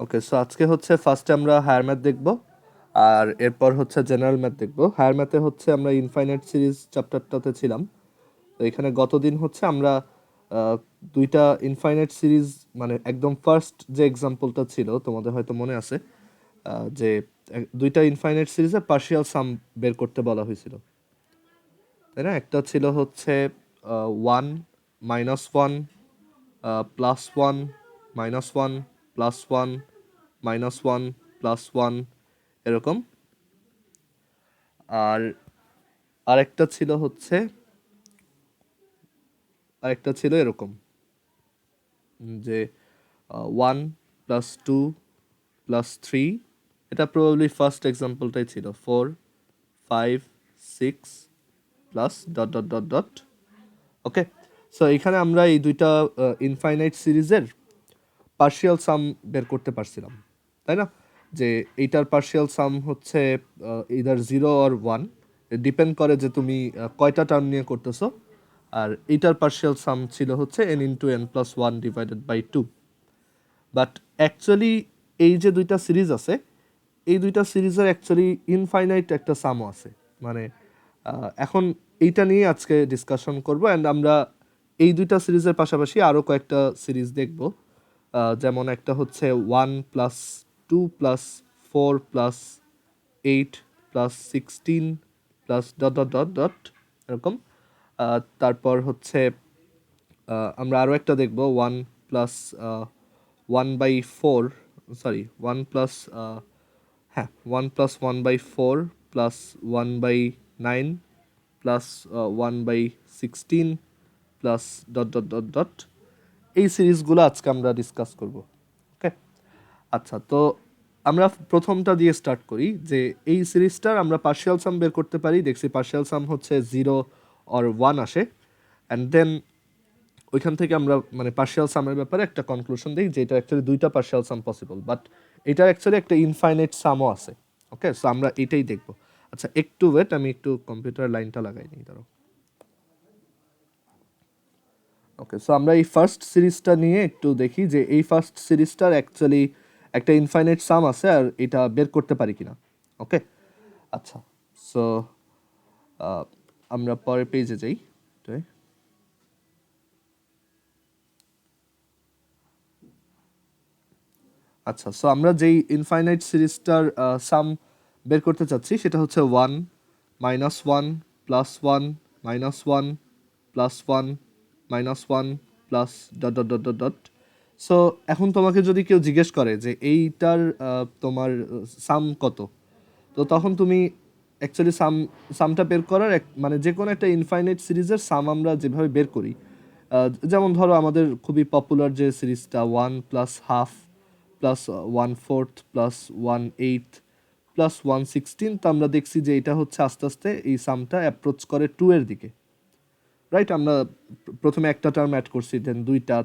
ওকে, so আজকে হচ্ছে ফার্স্টে আমরা হায়ার ম্যাথ দেখব, আর এরপর হচ্ছে জেনারেল ম্যাথ দেখব। হায়ার ম্যাথে হচ্ছে আমরা ইনফাইনাইট সিরিজ চ্যাপ্টারটাতে ছিলাম। তো এখানে গতদিন হচ্ছে আমরা আহ, দুইটা ইনফাইনাইট সিরিজ, মানে একদম ফার্স্ট যে এক্সাম্পলটা ছিল তোমাদের হয়তো মনে আছে, যে দুইটা ইনফাইনাইট সিরিজে পার্শিয়াল সাম বের করতে বলা হয়েছিল, তাই না? একটা ছিল হচ্ছে 1 - 1 +1 -1 +1 -1 +1 এরকম। আর আরেকটা ছিল হচ্ছে আরেকটা ছিল এরকম, যে 1 + 2 + 3। এটা প্রবাবলি ফার্স্ট এক্সাম্পলটাই ছিল, 4 5 6 plus dot dot dot dot. Okay, so এখানে আমরা এই দুইটা ইনফাইনাইট সিরিজের পার্শিয়াল সাম বের করতে পারছিলাম, তাই না? যে এইটার পার্শিয়াল সাম হচ্ছে ইদার 0 or 1, ডিপেন্ড করে যে তুমি কয়টা টার্ম নিয়ে করতেছো। আর এইটার পার্শিয়াল সাম ছিল হচ্ছে n × n+1 / 2। বাট অ্যাকচুয়ালি এই যে দুইটা সিরিজ আছে, এই দুইটা সিরিজের অ্যাকচুয়ালি ইনফাইনাইট একটা সামও আছে। মানে এখন এইটা নিয়ে আজকে ডিসকাশন করব, অ্যান্ড আমরা এই দুইটা সিরিজের পাশাপাশি আরও কয়েকটা সিরিজ দেখব। যেমন একটা হচ্ছে 1 + 2 + 4 + 8 + 16 ডট ডট ডট ডট এরকম। তারপর হচ্ছে আমরা আরও একটা দেখব, 1 + 1/4, সরি 1 হ্যাঁ 1 + 1/4 +1/9 +1/16 plus dot dot dot dot. এই সিরিজগুলো আজকে আমরা ডিসকাস করব। ওকে, আচ্ছা, তো আমরা প্রথমটা দিয়ে স্টার্ট করি, যে এই সিরিজটার আমরা পার্শিয়াল সাম বের করতে পারি। দেখছি পার্শিয়াল সাম হচ্ছে 0 or 1 আসে, অ্যান্ড দেন ওইখান থেকে আমরা মানে পার্শিয়াল সামের ব্যাপারে একটা কনক্লুশন দিই যে এটা অ্যাকচুয়ালি দুইটা পার্শিয়াল সাম পসিবল, বাট এটার অ্যাকচুয়ালি একটা ইনফাইনাইট সামও আছে। ওকে, সো আমরা এটাই দেখব। আচ্ছা, একটু ওয়েট, আমি একটু কম্পিউটার লাইনটা লাগাই নিই, ধরো। ওকে, সো আমরা এই ফার্স্ট সিরিজটা নিয়ে একটু দেখি যে এই ফার্স্ট সিরিজটার অ্যাকচুয়ালি একটা ইনফাইনাইট সাম আছে, আর এটা বের করতে পারি কিনা। ওকে, আচ্ছা, সো আমরা পরের পেজে যাই। আচ্ছা, সো আমরা যেই ইনফাইনাইট সিরিজটার সাম বের করতে চাচ্ছি সেটা হচ্ছে 1 - 1 +1 -1 +1 -1 plus dot dot dot dot dot. So এখন তোমাকে যদি কেউ জিজ্ঞেস করে যে এইটার তোমার সাম কত, তো তখন তুমি অ্যাকচুয়ালি সামটা বের করার মানে যে কোনো একটা ইনফাইনাইট সিরিজের সাম আমরা যেভাবে বের করি, যেমন ধরো আমাদের খুবই পপুলার যে সিরিজটা 1 + ½ +1/4 +1/8 +1/16, তো আমরা দেখছি যে এটা হচ্ছে আস্তে আস্তে এই সামটা অ্যাপ্রোচ করে 2 এর দিকে, রাইট? আমরা প্রথমে একটা টার্ম অ্যাড করছি, দেন দুইটা,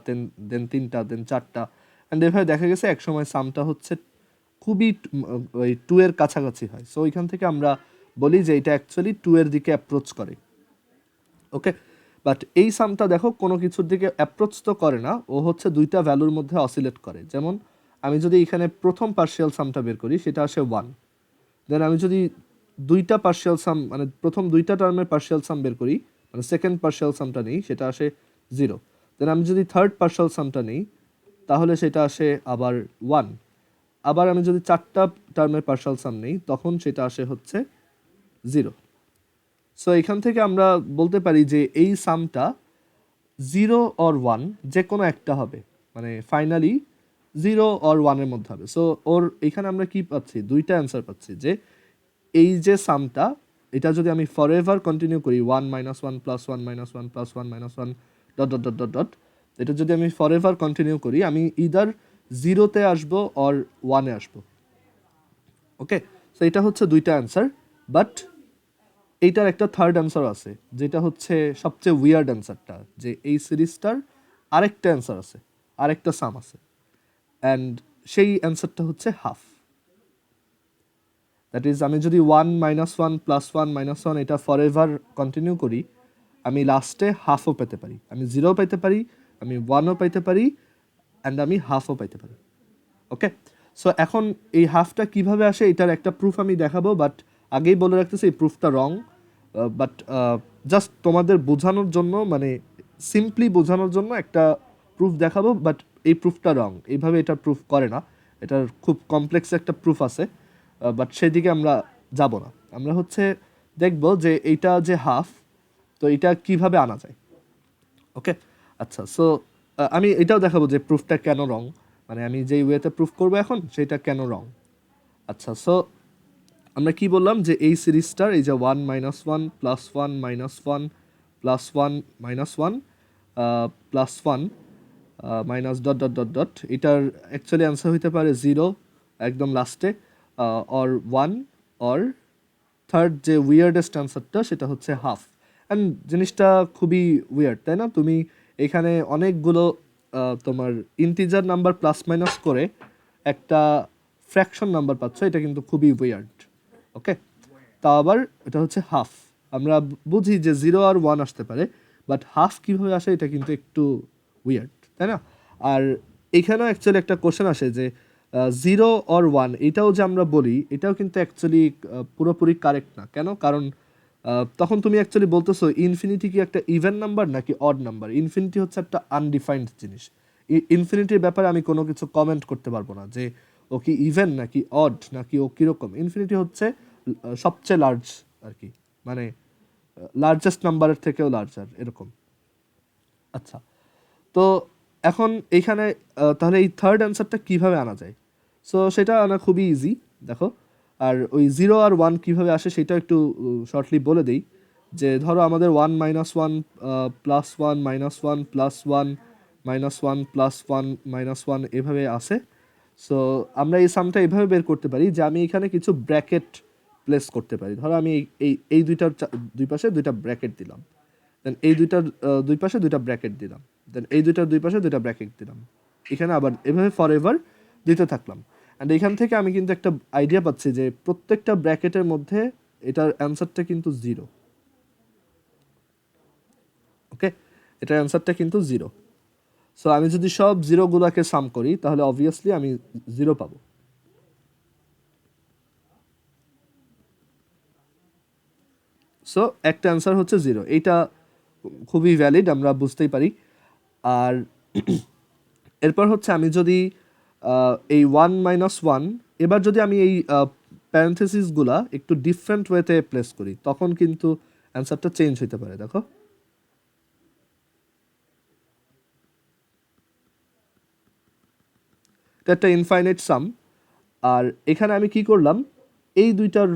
দেন তিনটা, দেন চারটা, অ্যান্ড এভাবে দেখা গেছে একসময় সামটা হচ্ছে খুবই ওই 2 এর কাছাকাছি হয়। সো ওইখান থেকে আমরা বলি যে এটা অ্যাকচুয়ালি 2 এর দিকে অ্যাপ্রোচ করে। ওকে, বাট এই সামটা দেখো কোনো কিছুর দিকে অ্যাপ্রোচ তো করে না, ও হচ্ছে দুইটা ভ্যালুর মধ্যে অসিলেট করে। যেমন আমি যদি এখানে প্রথম পার্শিয়াল সামটা বের করি, সেটা আসে 1। দেন আমি যদি দুইটা পার্শিয়াল সাম, মানে প্রথম দুইটা টার্মের পার্শিয়াল সাম বের করি, মানে সেকেন্ড পার্শিয়াল সামটা নেই, সেটা আসে 0। দেন আমি যদি থার্ড পার্শিয়াল সামটা নেই, তাহলে সেটা আসে আবার 1। আবার আমি যদি চারটা টার্মের পার্শিয়াল সাম নেই, তখন সেটা আসে হচ্ছে 0। সো এখান থেকে আমরা বলতে পারি যে এই সামটা 0 or 1 যে কোনো একটা হবে, মানে ফাইনালি 0 or 1-এর মধ্যে হবে। সো ওর এখানে আমরা কি পাচ্ছি, দুইটা অ্যান্সার পাচ্ছি, যে এই যে সামটা, এটা যদি আমি ফর এভার কন্টিনিউ করি, 1 - 1 +1 -1 +1 -1 dot dot dot dot dot, এটা যদি আমি ফর এভার কন্টিনিউ করি, আমি ইদার 0-তে আসবো অর 1-এ আসবো। ওকে, সো এটা হচ্ছে দুইটা অ্যান্সার, বাট এইটার একটা থার্ড অ্যান্সার আছে, যেটা হচ্ছে সবচেয়ে উইয়ার্ড অ্যান্সারটা, যে এই সিরিজটার আরেকটা অ্যান্সার আছে, আরেকটা সাম আছে, অ্যান্ড সেই অ্যান্সারটা হচ্ছে হাফ। দ্যাট ইজ, আমি যদি 1 - 1 +1 -1 এটা ফর এভার কন্টিনিউ করি, আমি লাস্টে হাফও পেতে পারি, আমি 0 পেতে পারি, আমি 1ও পাইতে পারি, অ্যান্ড আমি হাফও পাইতে পারি। ওকে, সো এখন এই হাফটা কিভাবে আসে এটার একটা প্রুফ আমি দেখাবো, বাট আগেই বলে রাখতেছি এই প্রুফটা রং, বাট জাস্ট তোমাদের বোঝানোর জন্য, মানে সিম্পলি বোঝানোর জন্য একটা প্রুফ দেখাবো, বাট এই প্রুফটা রং, এইভাবে এটা প্রুফ করে না, এটার খুব কমপ্লেক্স একটা প্রুফ আছে, বাট সেদিকে আমরা যাব না। আমরা হচ্ছে দেখব যে এইটা যে হাফ, তো এটা কিভাবে আনা যায়। ওকে, আচ্ছা, সো আমি এটাও দেখাবো যে প্রুফটা কেন রং, মানে আমি যেই ওয়েতে প্রুফ করবো এখন সেটা কেন রং। আচ্ছা, সো আমরা কি বললাম যে এই সিরিজটার এই যে 1 - 1 + 1 - 1 + 1 - 1 +1 minus dot dot dot dot, এটার অ্যাকচুয়ালি অ্যান্সার হইতে পারে 0 একদম লাস্টে, অর 1, অর থার্ড যে উইয়ার্ডেস্ট অ্যান্সারটা সেটা হচ্ছে হাফ। অ্যান্ড জিনিসটা খুবই উইয়ার্ড, তাই না? তুমি এখানে অনেকগুলো তোমার ইন্টিজার নাম্বার প্লাস মাইনাস করে একটা ফ্র্যাকশন নাম্বার পাচ্ছ, এটা কিন্তু খুবই উইয়ার্ড। ওকে, তাও আবার এটা হচ্ছে হাফ। আমরা বুঝি যে 0 আর 1 আসতে পারে, বাট হাফ কীভাবে আসে এটা কিন্তু একটু উইয়ার্ড, তাই না? আর এখানেও অ্যাকচুয়ালি একটা কোশ্চেন আসে যে 0 অর 1 এটাও যে আমরা বলি, এটাও কিন্তু অ্যাকচুয়ালি পুরোপুরি কারেক্ট না। কেন? কারণ তখন তুমি অ্যাকচুয়ালি বলতেছো ইনফিনিটি কি একটা ইভেন নাম্বার নাকি অড নাম্বার। ইনফিনিটি হচ্ছে একটা আনডিফাইন্ড জিনিস। ইনফিনিটির ব্যাপারে আমি কোনো কিছু কমেন্ট করতে পারবো না যে ও কি ইভেন নাকি অড নাকি ও কীরকম। ইনফিনিটি হচ্ছে সবচেয়ে লার্জ আর কি, মানে লার্জেস্ট নাম্বারের থেকেও লার্জার এরকম। আচ্ছা, তো এখন এইখানে তাহলে এই থার্ড অ্যান্সারটা কীভাবে আনা যায়? সো সেটা আনা খুবই ইজি, দেখো। আর ওই 0 আর 1 কীভাবে আসে সেটা একটু শর্টলি বলে দিই। যে ধরো আমাদের 1 - 1 + 1 - 1 + 1 - 1 + 1 - 1 এভাবে আসে। সো আমরা এই সামটা এভাবে বের করতে পারি যে আমি এখানে কিছু ব্র্যাকেট প্লেস করতে পারি। ধরো আমি এই দুইটার দুই পাশে দুইটা ব্র্যাকেট দিলাম, দেন এই দুইটার দুই পাশে দুইটা ব্র্যাকেট দিলাম, দেন এই দুইটার দুই পাশে দুইটা ব্র্যাকেট দিলাম, এখানে আবার এভাবে ফর এভার দিতে থাকলাম। অ্যান্ড এখান থেকে আমি কিন্তু একটা আইডিয়া পাচ্ছি যে প্রত্যেকটা ব্র্যাকেটের মধ্যে এটার অ্যান্সারটা কিন্তু 0। ওকে, এটার অ্যান্সারটা কিন্তু 0। সো আমি যদি সব জিরোগুলোকে সাম করি তাহলে অবভিয়াসলি আমি 0 পাবো। সো একটা অ্যান্সার হচ্ছে 0, এইটা খুবই ভ্যালিড, আমরা বুঝতেই পারি। আর এরপর হচ্ছে আমি যদি এই 1 - 1, এবার যদি আমি এই প্যারেন্থেসিসগুলা একটু ডিফারেন্ট ওয়েতে প্লেস করি তখন কিন্তু অ্যান্সারটা চেঞ্জ হতে পারে। দেখো, এটা একটা ইনফাইনাইট সাম। আর এখানে আমি কি করলাম, এই দুইটার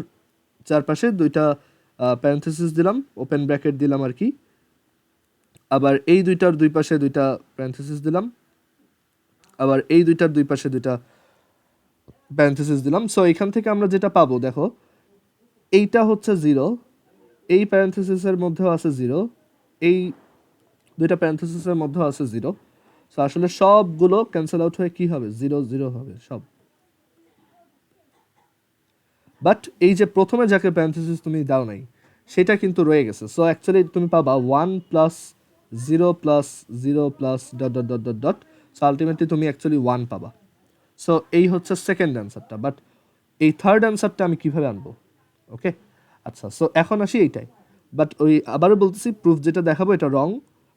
চারপাশে দুইটা প্যারেন্থেসিস দিলাম, ওপেন ব্র্যাকেট দিলাম আর কি। আবার এই দুইটার দুই পাশে দুইটা প্যারেন্থেসিস দিলাম, আবার এই দুইটার দুই পাশে দুইটা প্যারেন্থেসিস দিলাম। সো এখান থেকে আমরা যেটা পাবো, দেখো এইটা হচ্ছে 0, এই প্যারেন্থেসিসের মধ্যেও আছে 0, এই দুইটা প্যারেন্থেসিসের মধ্যেও আছে 0। সো আসলে সবগুলো ক্যান্সেল আউট হয়ে কি হবে, 0 0 হবে সব। বাট এই যে প্রথমে যাকে প্যারেন্থেসিস তুমি দাও নাই সেটা কিন্তু রয়ে গেছে। সো অ্যাকচুয়ালি তুমি পাবা 1 + 0 + 0 + dot dot dot dot dot. So ultimately তুমি অ্যাকচুয়ালি 1 পাবা। সো এই হচ্ছে সেকেন্ড অ্যান্সারটা। বাট এই থার্ড অ্যান্সারটা আমি কিভাবে আনবো? ওকে, আচ্ছা, সো এখন আসি এইটাই। বাট ওই আবারও বলতেছি, প্রুফ যেটা দেখাবো এটা রং।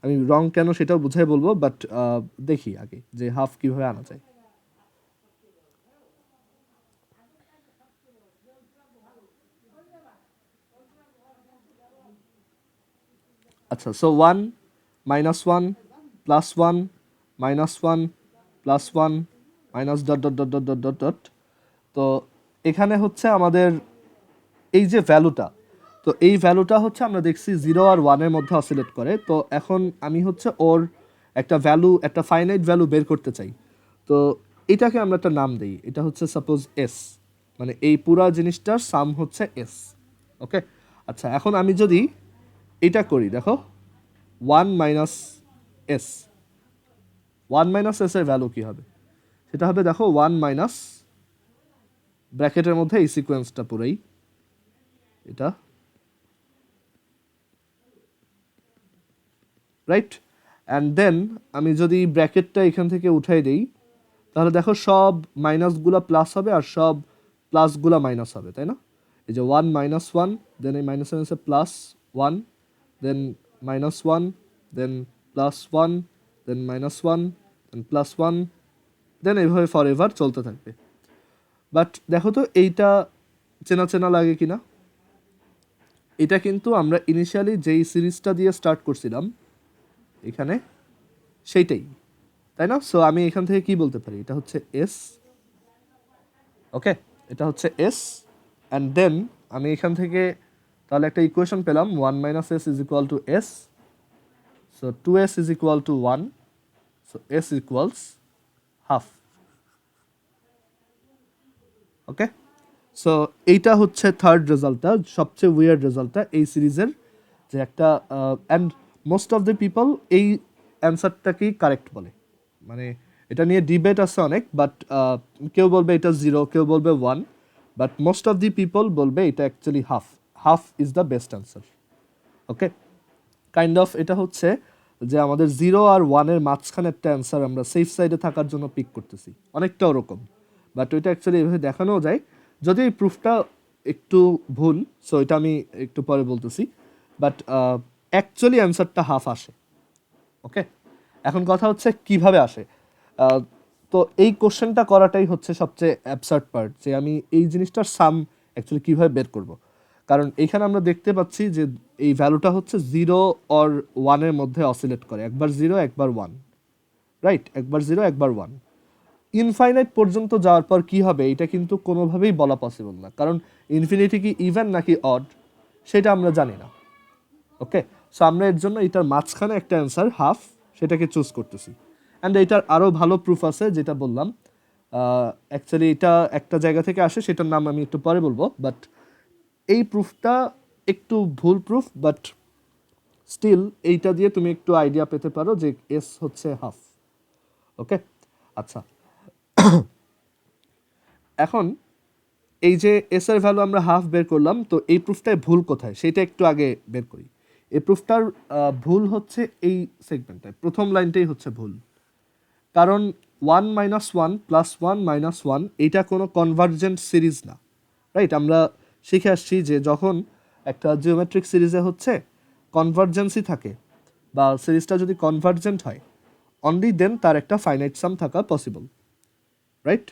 আমি রং কেন সেটাও বুঝাই বলবো, বাট দেখি আগে যে হাফ কিভাবে আনা যায়। আচ্ছা, so 1 - 1 + 1 - 1 + 1 minus dot dot dot dot dot dot dot. তো এখানে হচ্ছে আমাদের এই যে ভ্যালুটা, তো এই ভ্যালুটা হচ্ছে আমরা দেখছি 0 আর 1-এর মধ্যে অসিলেট করে। তো এখন আমি হচ্ছে ওর একটা ভ্যালু, একটা ফাইনাইট ভ্যালু বের করতে চাই। তো এটাকে আমরা একটা নাম দিই, এটা হচ্ছে সাপোজ এস, মানে এই পুরা জিনিসটার সাম হচ্ছে এস। ওকে, আচ্ছা, এখন আমি যদি এটা করি, দেখো 1 - s, 1 - s এর ভ্যালু কি হবে? সেটা হবে, দেখো 1 মাইনাস ব্র্যাকেটের মধ্যে এই সিকোয়েন্সটা পুরোই এটা, রাইট? অ্যান্ড দেন আমি যদি ব্র্যাকেটটা এখান থেকে উঠাই দেই তাহলে দেখো সব মাইনাসগুলো প্লাস হবে আর সব প্লাসগুলো মাইনাস হবে, তাই না? এই যে 1 মাইনাস 1, দেন এই মাইনাস মাইনাসে প্লাস 1, দেন মাইনাস 1, দেন প্লাস 1, দেন মাইনাস 1, দেন প্লাস 1, দেন এইভাবে ফর এভার চলতে থাকবে। বাট দেখো তো এইটা চেনা চেনা লাগে কিনা? এটা কিন্তু আমরা ইনিশিয়ালি যেই সিরিজটা দিয়ে স্টার্ট করছিলাম এখানে সেইটাই, তাই না? সো আমি এখান থেকে কি বলতে পারি, এটা হচ্ছে এস, ওকে, এটা হচ্ছে এস, অ্যান্ড দেন আমি এখান থেকে তাহলে একটা ইকুয়েশন পেলাম 1 minus S is equal two S, so 2s is equal two 1, so S equals half. Okay, so এইটা হচ্ছে থার্ড রেজাল্টটা, সবচেয়ে উইয়ার্ড রেজাল্টটা এই সিরিজের, যে একটা and most of the people এই অ্যান্সারটাকেই কারেক্ট বলে। মানে এটা নিয়ে ডিবেট আছে অনেক, বাট কেউ বলবে এটা 0, কেউ বলবে 1, but most of the people বলবে এটা actually half. Half is the best answer. Okay, kind of এটা হচ্ছে যে আমাদের 0 আর 1-এর মাঝখানে একটা অ্যান্সার আমরা সেফ সাইডে থাকার জন্য পিক করতেছি, অনেকটা ওরকম। বাট ওইটা অ্যাকচুয়ালি এভাবে দেখানোও যায়, যদি এই প্রুফটা একটু ভুল, সো এটা আমি একটু পরে বলতেছি, বাট অ্যাকচুয়ালি অ্যান্সারটা হাফ আসে। ওকে, এখন কথা হচ্ছে কিভাবে আসে। আহ, তো এই কোশ্চেনটা করাটাই হচ্ছে সবচেয়ে অ্যাবসার্ড পার্ট, যে আমি এই জিনিসটার সাম অ্যাকচুয়ালি কীভাবে বের করব। কারণ এইখানে আমরা দেখতে পাচ্ছি যে এই ভ্যালুটা হচ্ছে 0 অর 1-এর মধ্যে অসিলেট করে, একবার 0 একবার 1, রাইট? একবার 0 একবার 1, ইনফাইনাইট পর্যন্ত যাওয়ার পর কি হবে এটা কিন্তু কোনোভাবেই বলা পসিবল না, কারণ ইনফিনিটি কি ইভেন নাকি অড সেটা আমরা জানি না। ওকে, সো আমরা এর জন্য এটার মাঝখানে একটা অ্যান্সার হাফ সেটাকে চুজ করতেছি। অ্যান্ড এটার আরও ভালো প্রুফ আছে, যেটা বললাম অ্যাকচুয়ালি এটা একটা জায়গা থেকে আসে, সেটার নাম আমি একটু পরে বলবো, বাট এই প্রুফটা একটু ভুল প্রুফ, বাট স্টিল এইটা দিয়ে তুমি একটু আইডিয়া পেতে পারো যে এস হচ্ছে হাফ। ওকে, আচ্ছা, এখন এই যে এস এর ভ্যালু আমরা হাফ বের করলাম, তো এই প্রুফটায় ভুল কোথায় সেটা একটু আগে বের করি। এই প্রুফটার ভুল হচ্ছে এই সেগমেন্টটায়, প্রথম লাইনটাই হচ্ছে ভুল। কারণ 1 মাইনাস 1 প্লাস 1 মাইনাস 1 এইটা কোনো কনভার্জেন্ট সিরিজ না, রাইট? আমরা শিখে আসছি যে যখন একটা জিওমেট্রিক সিরিজে হচ্ছে কনভার্জেন্সি থাকে, বা সিরিজটা যদি কনভার্জেন্ট হয়, অনলি দেন তার একটা ফাইনাইট সাম থাকা পসিবল, রাইট?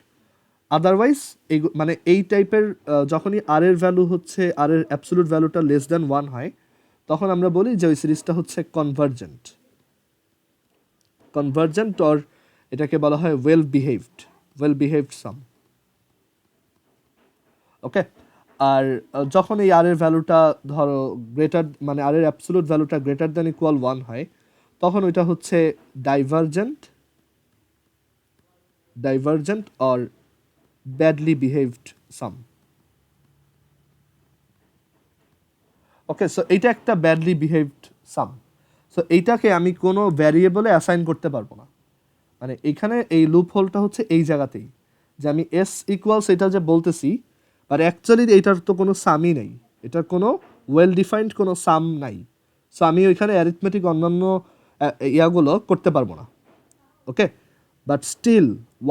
আদারওয়াইজ এই মানে এই টাইপের যখনই আর এর ভ্যালু হচ্ছে, আর এর অ্যাবসোলুট ভ্যালুটা লেস দ্যান 1 হয়, তখন আমরা বলি যে ওই সিরিজটা হচ্ছে কনভার্জেন্ট। কনভার্জেন্ট অর এটাকে বলা হয় ওয়েল বিহেভড সাম। ওকে, আর যখন এই আর এর ভ্যালুটা ধরো গ্রেটার, মানে আর এর অ্যাবসোলুট ভ্যালুটা গ্রেটার দ্যান ইকুয়াল 1 হয়, তখন ওইটা হচ্ছে divergent or badly behaved some. Okay, so এইটা একটা ব্যাডলি বিহেভড সাম। সো এইটাকে আমি কোনো ভ্যারিয়েবলে অ্যাসাইন করতে পারবো না। মানে এইখানে এই লুপ হোলটা হচ্ছে এই জায়গাতেই, যে আমি এস ইকুয়ালস এটা যে বলতেছি, বাট অ্যাকচুয়ালি এইটার তো কোনো সামই নেই, এটার কোনো ওয়েল ডিফাইন্ড কোনো সাম নাই। সো আমি ওইখানে অ্যারিথমেটিক অন্যান্য ইয়াগুলো করতে পারবো না। ওকে, বাট স্টিল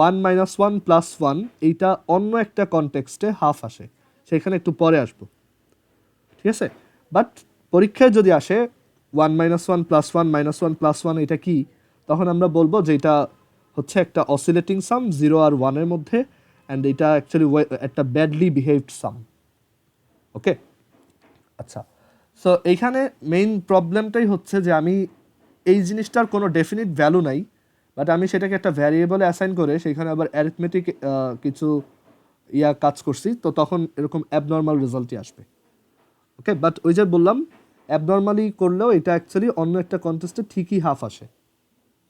1 মাইনাস 1 প্লাস 1 এইটা অন্য একটা কনটেক্সটে হাফ আসে, সেখানে একটু পরে আসবো, ঠিক আছে? বাট পরীক্ষায় যদি আসে 1 মাইনাস 1 প্লাস 1 মাইনাস 1 প্লাস 1 এটা কি, তখন আমরা বলবো যে এটা হচ্ছে একটা অসিলেটিং সাম 0 আর 1-এর মধ্যে, অ্যান্ড এটা অ্যাকচুয়ালি একটা ব্যাডলি বিহেভড সাম। ওকে, আচ্ছা, সো এইখানে মেইন প্রবলেমটাই হচ্ছে যে আমি এই জিনিসটার কোনো ডেফিনিট ভ্যালু নাই, বাট আমি সেটাকে একটা ভ্যারিয়েবলে অ্যাসাইন করে সেখানে আবার অ্যারিথমেটিক কিছু কাজ করছি, তো তখন এরকম অ্যাবনর্মাল রেজাল্টই আসবে। ওকে, বাট ওই যে বললাম অ্যাবনর্মালি করলেও এটা অ্যাকচুয়ালি অন্য একটা কন্টেস্টে ঠিকই হাফ আসে,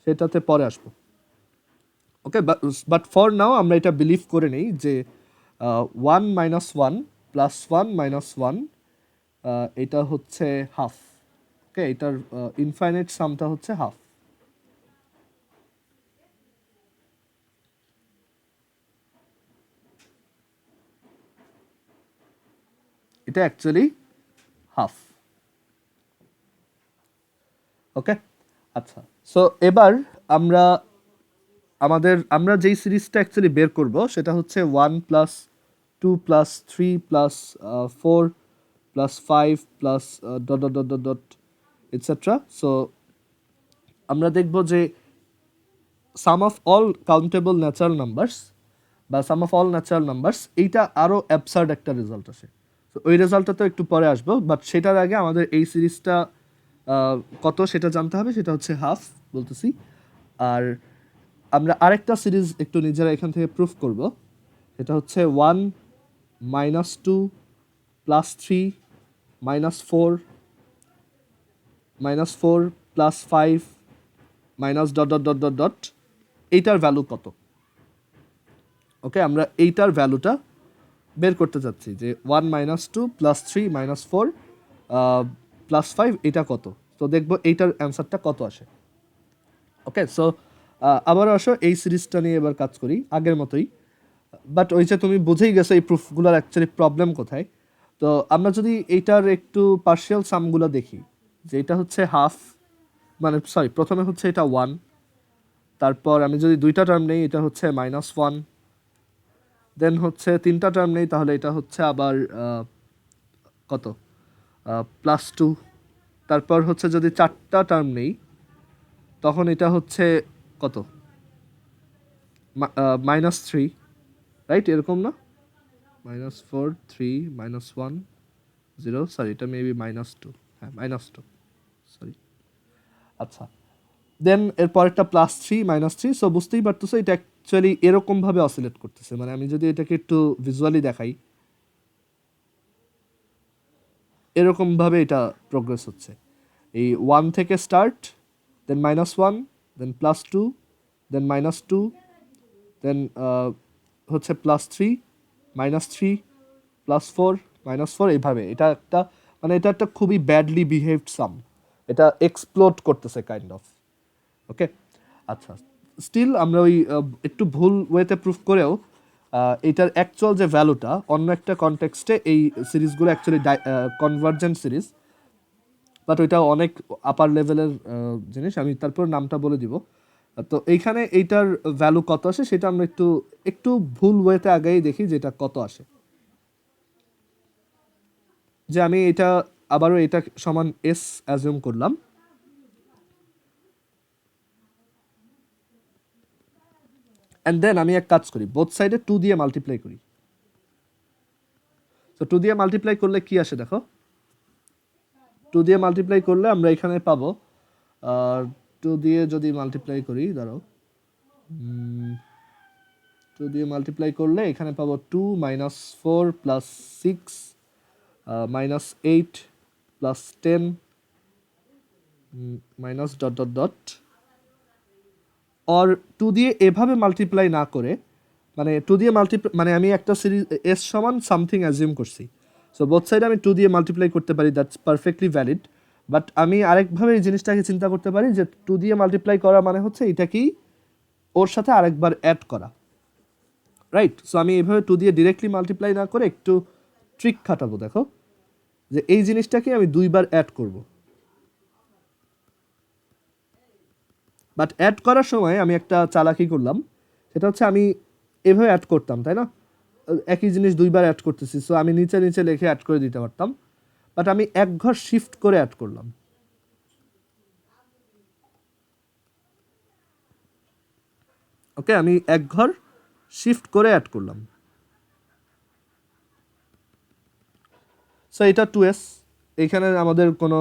সেটাতে পরে আসবো। ওকে, বাট ফর নাও আমরা এটা বিলিভ করে নেই যে 1 মাইনাস 1 প্লাস 1 মাইনাস 1 এটা হচ্ছে হাফ। ওকে, এটার ইনফাইনাইট সামটা হচ্ছে হাফ। এটা অ্যাকচুয়ালি হাফ। ওকে, আচ্ছা, সো এবার আমরা আমরা যেই সিরিজটা অ্যাকচুয়ালি বের করব সেটা হচ্ছে 1 plus 2 plus 3 plus 4 plus 5 plus dot dot dot dot dot etcetera. So আমরা দেখব যে sum of all countable natural numbers বা sum of all natural numbers, এইটা আরও অ্যাবসার্ড একটা রেজাল্ট আসে। তো ওই রেজাল্টটা তো একটু পরে আসবো, বাট সেটার আগে আমাদের এই সিরিজটা কত সেটা জানতে হবে, সেটা হচ্ছে হাফ বলতেছি। আর আমরা আরেকটা সিরিজ একটু নিজেরা এখান থেকে প্রুফ করব, সেটা হচ্ছে 1 minus 2 plus 3 minus 4 plus 5 minus dot dot dot dot dot, এইটার ভ্যালু কত। ওকে, আমরা এইটার ভ্যালুটা বের করতে চাচ্ছি যে 1 মাইনাস 2 প্লাস 3 মাইনাস 4 প্লাস 5 এটা কত। তো দেখবো এইটার অ্যান্সারটা কত আসে। ওকে, সো আবারও আসো এই সিরিজটা নিয়ে এবার কাজ করি আগের মতোই। বাট ওই যে তুমি বুঝেই গেছো এই প্রুফগুলোর অ্যাকচুয়ালি প্রবলেম কোথায়। তো আমরা যদি এইটার একটু পার্শিয়াল সামগুলো দেখি, যে এটা হচ্ছে হাফ, মানে সরি প্রথমে হচ্ছে এটা 1, তারপর আমি যদি দুইটা টার্ম নেই এটা হচ্ছে -1, দেন হচ্ছে তিনটা টার্ম নেই তাহলে এটা হচ্ছে আবার কত +2, তারপর হচ্ছে যদি চারটা টার্ম নেই তখন এটা হচ্ছে কত -3, রাইট, এরকম না? -4 3 -1 0, সরি এটা মেবি -2, হ্যাঁ -2, সরি। আচ্ছা, দেন এরপর একটা +3 -3, সো বুঝতেই পারতেছো এটা অ্যাকচুয়ালি এরকমভাবে অসিলেট করতেছে। মানে আমি যদি এটাকে একটু ভিজুয়ালি দেখাই, এরকমভাবে এটা প্রোগ্রেস হচ্ছে। এই 1 থেকে স্টার্ট, দেন -1, দেন +2, দেন -2, দেন হচ্ছে +3 -3 +4 -4, এইভাবে এটা একটা মানে এটা একটা খুবই ব্যাডলি বিহেভড সাম, এটা এক্সপ্লোড করতেছে কাইন্ড অফ। ওকে, আচ্ছা, স্টিল আমরা ওই একটু ভুল ওয়েতে প্রুফ করেও এটার অ্যাকচুয়াল যে ভ্যালুটা অন্য একটা কনটেক্সটে এই সিরিজগুলো অ্যাকচুয়ালি কনভার্জেন্ট সিরিজ, বাট ওইটা অনেক আপার লেভেলের জিনিস, আমি তারপর নামটা বলে দিব। তো এইখানে এইটার ভ্যালু কত আসে সেটা আমরা একটু একটু ভুল ওয়েতে আগেই দেখি যে এটা কত আসে। যে আমি এটা আবারও এটা সমান এস অ্যাজিউম করলাম, অ্যান্ড দেন আমি এক কাজ করি, বোথ সাইডে 2 দিয়ে মাল্টিপ্লাই করি। তো 2 দিয়ে মাল্টিপ্লাই করলে কি আসে দেখো, 2 দিয়ে মাল্টিপ্লাই করলে আমরা এখানে পাবো 2 দিয়ে যদি মাল্টিপ্লাই করি, ধরো 2 দিয়ে মাল্টিপ্লাই করলে এখানে পাবো 2 -4 +6 -8 +10 minus dot dot dot, or 2 দিয়ে এভাবে মাল্টিপ্লাই না করে, মানে 2 দিয়ে মাল্টিপ্লাই মানে আমি একটা সিরিজ এস সমান সামথিং অ্যাজিউম করছি, সো বোথ সাইডে আমি 2 দিয়ে মাল্টিপ্লাই করতে পারি, দ্যাটস পারফেক্টলি ভ্যালিড। বাট আমি আরেকভাবে এই জিনিসটাকে চিন্তা করতে পারি যে 2 দিয়ে মাল্টিপ্লাই করা মানে হচ্ছে এটাকেই ওর সাথে আরেকবার অ্যাড করা, রাইট। সো আমি এইভাবে 2 দিয়ে ডিরেক্টলি মাল্টিপ্লাই না করে একটু ট্রিক খাটাবো, দেখো যে এই জিনিসটাকে আমি দুইবার অ্যাড করব। বাট অ্যাড করার সময় আমি একটা চালাকি করলাম, সেটা হচ্ছে আমি এভাবে অ্যাড করতাম, তাই না, একই জিনিস দুইবার অ্যাড করতেছি, সো আমি নিচে নিচে লিখে অ্যাড করে দিতে পারতাম, বাট আমি এক ঘর শিফট করে অ্যাড করলাম। ওকে, আমি এক ঘর শিফট করে অ্যাড করলাম, সো এটা 2s। এইখানে আমাদের কোনো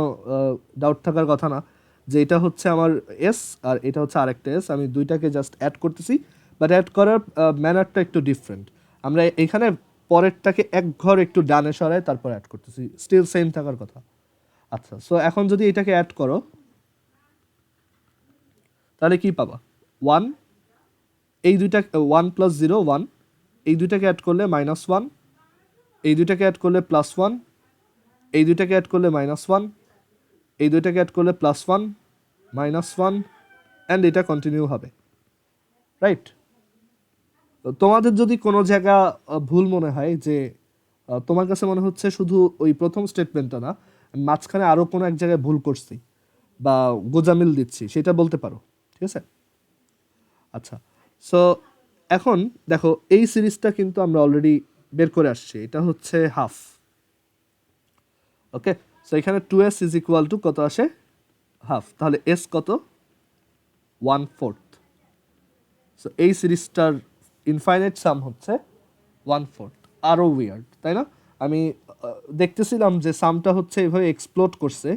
ডাউট থাকার কথা না যে এটা হচ্ছে আমার এস আর এটা হচ্ছে আরেকটা এস, আমি দুইটাকে জাস্ট অ্যাড করতেছি, বাট অ্যাড করার ম্যানারটা একটু ডিফারেন্ট। আমরা এখানে পরেরটাকে এক ঘর একটু ডানে সরাই তারপর অ্যাড করতেছি, স্টিল সেম থাকার কথা। আচ্ছা, সো এখন যদি এটাকে অ্যাড করো তাহলে কি পাবা, 1, এই দুইটা 1 + 0 1, এই দুইটাকে অ্যাড করলে -1, এই দুইটাকে অ্যাড করলে +1, এই দুইটাকে অ্যাড করলে -1, এই দুইটাকে অ্যাড করলে +1 -1, অ্যান্ড এটা কন্টিনিউ হবে, রাইট। তোমাদের যদি কোনো জায়গা ভুল মনে হয় যে তোমার কাছে মনে হচ্ছে শুধু ওই প্রথম স্টেটমেন্টটা না, মাঝখানে আরও কোনো এক জায়গায় ভুল করছি বা গোজামিল দিচ্ছি, সেটা বলতে পারো, ঠিক আছে। আচ্ছা, সো এখন দেখো এই সিরিজটা কিন্তু আমরা অলরেডি বের করে আসছি, এটা হচ্ছে হাফ। ওকে, সো এখানে 2s ইজ ইকুয়াল টু কত আসে, হাফ, তাহলে s কত, 1/4। সো এই সিরিজটার ইনফাইনাইট সাম হচ্ছে 1/4। আরও উইয়ার্ড, তাই না? আমি দেখতেছিলাম যে সামটা হচ্ছে এভাবে এক্সপ্লোড করছে,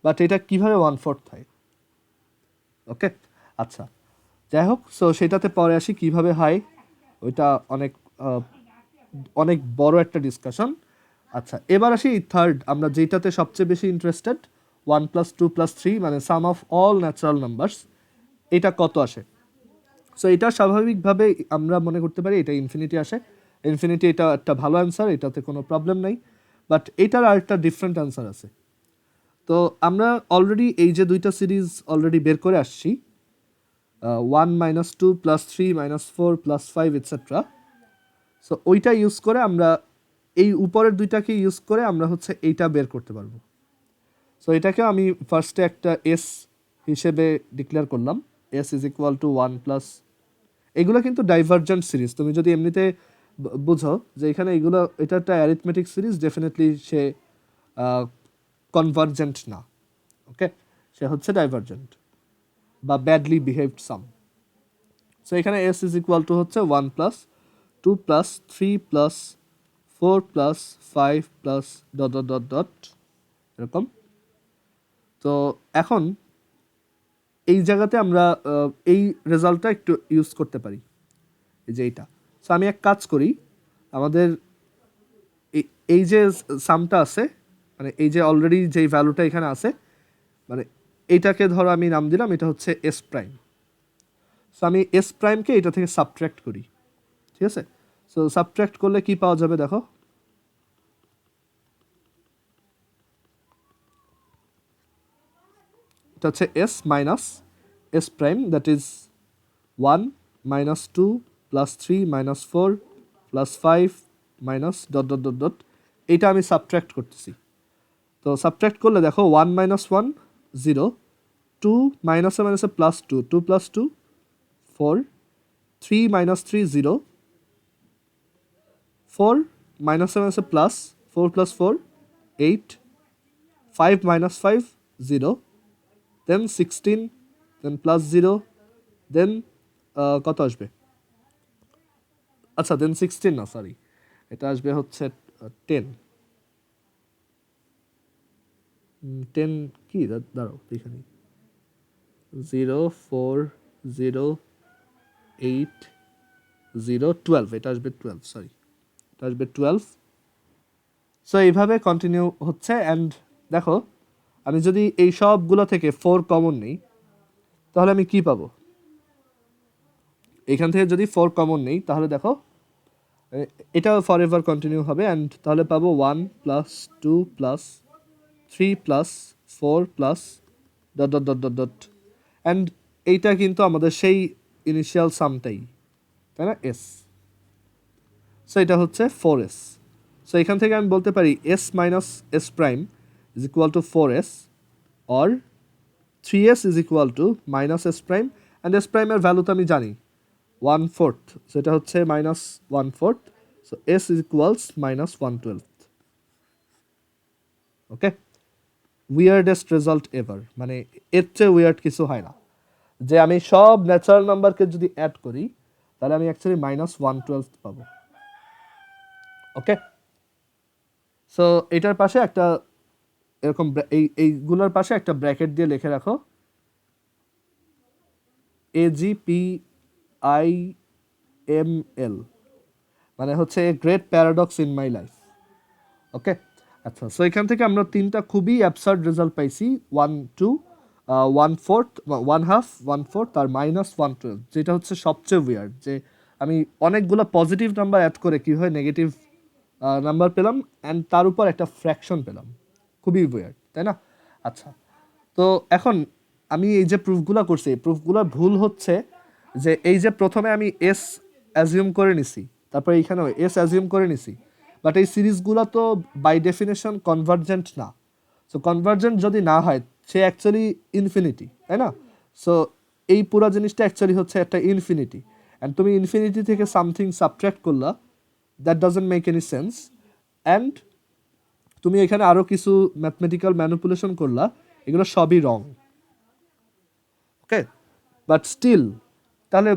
বাট এটা কিভাবে 1/4 হয়। ওকে, আচ্ছা, যাই হোক, সো সেটাতে পরে আসি কিভাবে হয়, ওইটা অনেক অনেক বড় একটা ডিসকাশন। আচ্ছা, এবার আসি থার্ড, আমরা যেটাতে সবচেয়ে বেশি ইন্টারেস্টেড, 1+2+3 মানে সাম অফ অল ন্যাচারাল নাম্বারস, এটা কত আসে। সো এটা স্বাভাবিকভাবে আমরা মনে করতে পারি এটা ইনফিনিটি আসে। ইনফিনিটি এটা একটা ভালো অ্যান্সার, এটাতে কোনো প্রবলেম নাই, বাট এটার আরেকটা ডিফারেন্ট অ্যান্সার আছে। তো আমরা অলরেডি এই যে দুইটা সিরিজ অলরেডি বের করে আসছি, 1-2+3-4+5 এটসেট্রা। সো ওইটা ইউজ করে আমরা এই উপরের দুইটাকে ইউজ করে আমরা হচ্ছে এইটা বের করতে পারবো। সো এটাকে আমি ফার্স্টে একটা এস হিসেবে ডিক্লেয়ার করলাম, এস ইজ ইকুয়াল টু 1+, এগুলো কিন্তু ডাইভারজেন্ট সিরিজ। তুমি যদি এমনিতে বুঝো যে এখানে এগুলো, এটা একটা অ্যারিথমেটিক সিরিজ, ডেফিনেটলি সে কনভার্জেন্ট না। ওকে, সে হচ্ছে ডাইভারজেন্ট বা ব্যাডলি বিহেভড সাম। সো এখানে এস ইজ ইকুয়াল টু হচ্ছে 1+2+3+4+5 ডট ডট ডট ডট এরকম। তো এখন এই জায়গাতে আমরা এই রেজাল্টটা একটু ইউজ করতে পারি, এই যে এইটা। সো আমি এক কাজ করি, আমাদের এই যে সামটা আছে, মানে এই যে অলরেডি যেই ভ্যালুটা এখানে আছে, মানে এইটাকে ধরো আমি নাম দিলাম, এটা হচ্ছে এস প্রাইম। সো আমি এস প্রাইমকে এটা থেকে সাবট্র্যাক্ট করি, ঠিক আছে? সো সাবট্র্যাক্ট করলে কি পাওয়া যাবে দেখো, এটা হচ্ছে S minus S prime, that is 1-2+3-4+5 minus dot dot dot dot, এইটা আমি সাবট্র্যাক্ট করতেছি। তো সাবট্র্যাক্ট করলে দেখো 1-1 0, 2 মাইনাসে মাইনাসে +2, 2+2 4, 3-3 0, 4 মাইনাসে মাইনাসে প্লাস 4+4 8, 5-5 0, দেন 16, দেন +0, দেন কত আসবে, আচ্ছা দেন 16 না, সরি, এটা আসবে হচ্ছে 10। 10 কি, দাঁড়াও এখানে 0 4 0 8 0 12, এটা আসবে 12, সরি, এটা আসবে 12। সো এইভাবে কন্টিনিউ হচ্ছে। অ্যান্ড দেখো, আমি যদি এই সবগুলো থেকে 4 কমন নিই, তাহলে আমি কি পাবো, এখান থেকে যদি 4 কমন নেই তাহলে দেখো এটা ফর এভার কন্টিনিউ হবে। অ্যান্ড তাহলে পাবো 1+2+3+4+ dot dot dot dot dot. And এইটা কিন্তু আমাদের সেই ইনিশিয়াল সামটাই, তাই না, এস। সো এটা হচ্ছে 4s। সো এখান থেকে আমি বলতে পারি S minus S prime is equal two 4s, or 3s is equal two minus S prime. And S প্রাইমের ভ্যালু তো আমি জানি 1/4, সেটা হচ্ছে -1/4। So s is equals -1/12। Okay, weirdest result ever, মানে এর চেয়ে উইয়ার্ড কিছু হয় না, যে আমি সব ন্যাচারাল নাম্বারকে যদি অ্যাড করি তাহলে আমি অ্যাকচুয়ালি -1/12 পাবো। ওকে, সো এটার পাশে একটা এরকম এইগুলোর পাশে একটা ব্র্যাকেট দিয়ে লিখে রাখো AGPIML, মানে হচ্ছে great paradox in my life. Okay, আচ্ছা, সো এখান থেকে আমরা তিনটা খুবই অ্যাবসার্ড রেজাল্ট পাইছি, 1/2, 1/4, 1/2, 1/4 আর -1/12, যেটা হচ্ছে সবচেয়ে উইয়ার্ড, যে আমি অনেকগুলো পজিটিভ নাম্বার অ্যাড করে কীভাবে নেগেটিভ নাম্বার পেলাম, অ্যান্ড তার উপর একটা ফ্র্যাকশন পেলাম, খুবই উইয়ার্ড, তাই না? আচ্ছা, তো এখন আমি এই যে প্রুফগুলো করছি, এই প্রুফগুলোর ভুল হচ্ছে যে এই যে প্রথমে আমি এস অ্যাজিউম করে নিছি, তারপরে এইখানেও এস অ্যাজিউম করে নিছি, বাট এই সিরিজগুলো তো বাই ডেফিনেশন কনভার্জেন্ট না। সো কনভার্জেন্ট যদি না হয়, সে অ্যাকচুয়ালি ইনফিনিটি, তাই না? সো এই পুরো জিনিসটা অ্যাকচুয়ালি হচ্ছে একটা ইনফিনিটি, অ্যান্ড তুমি ইনফিনিটি থেকে সামথিং সাবট্র্যাক্ট করলা, that doesn't make any sense, and তুমি এখানে আরও কিছু ম্যাথমেটিক্যাল ম্যানিপুলেশন করলা, এগুলো সবই রং। ওকে, বাট স্টিল তাহলে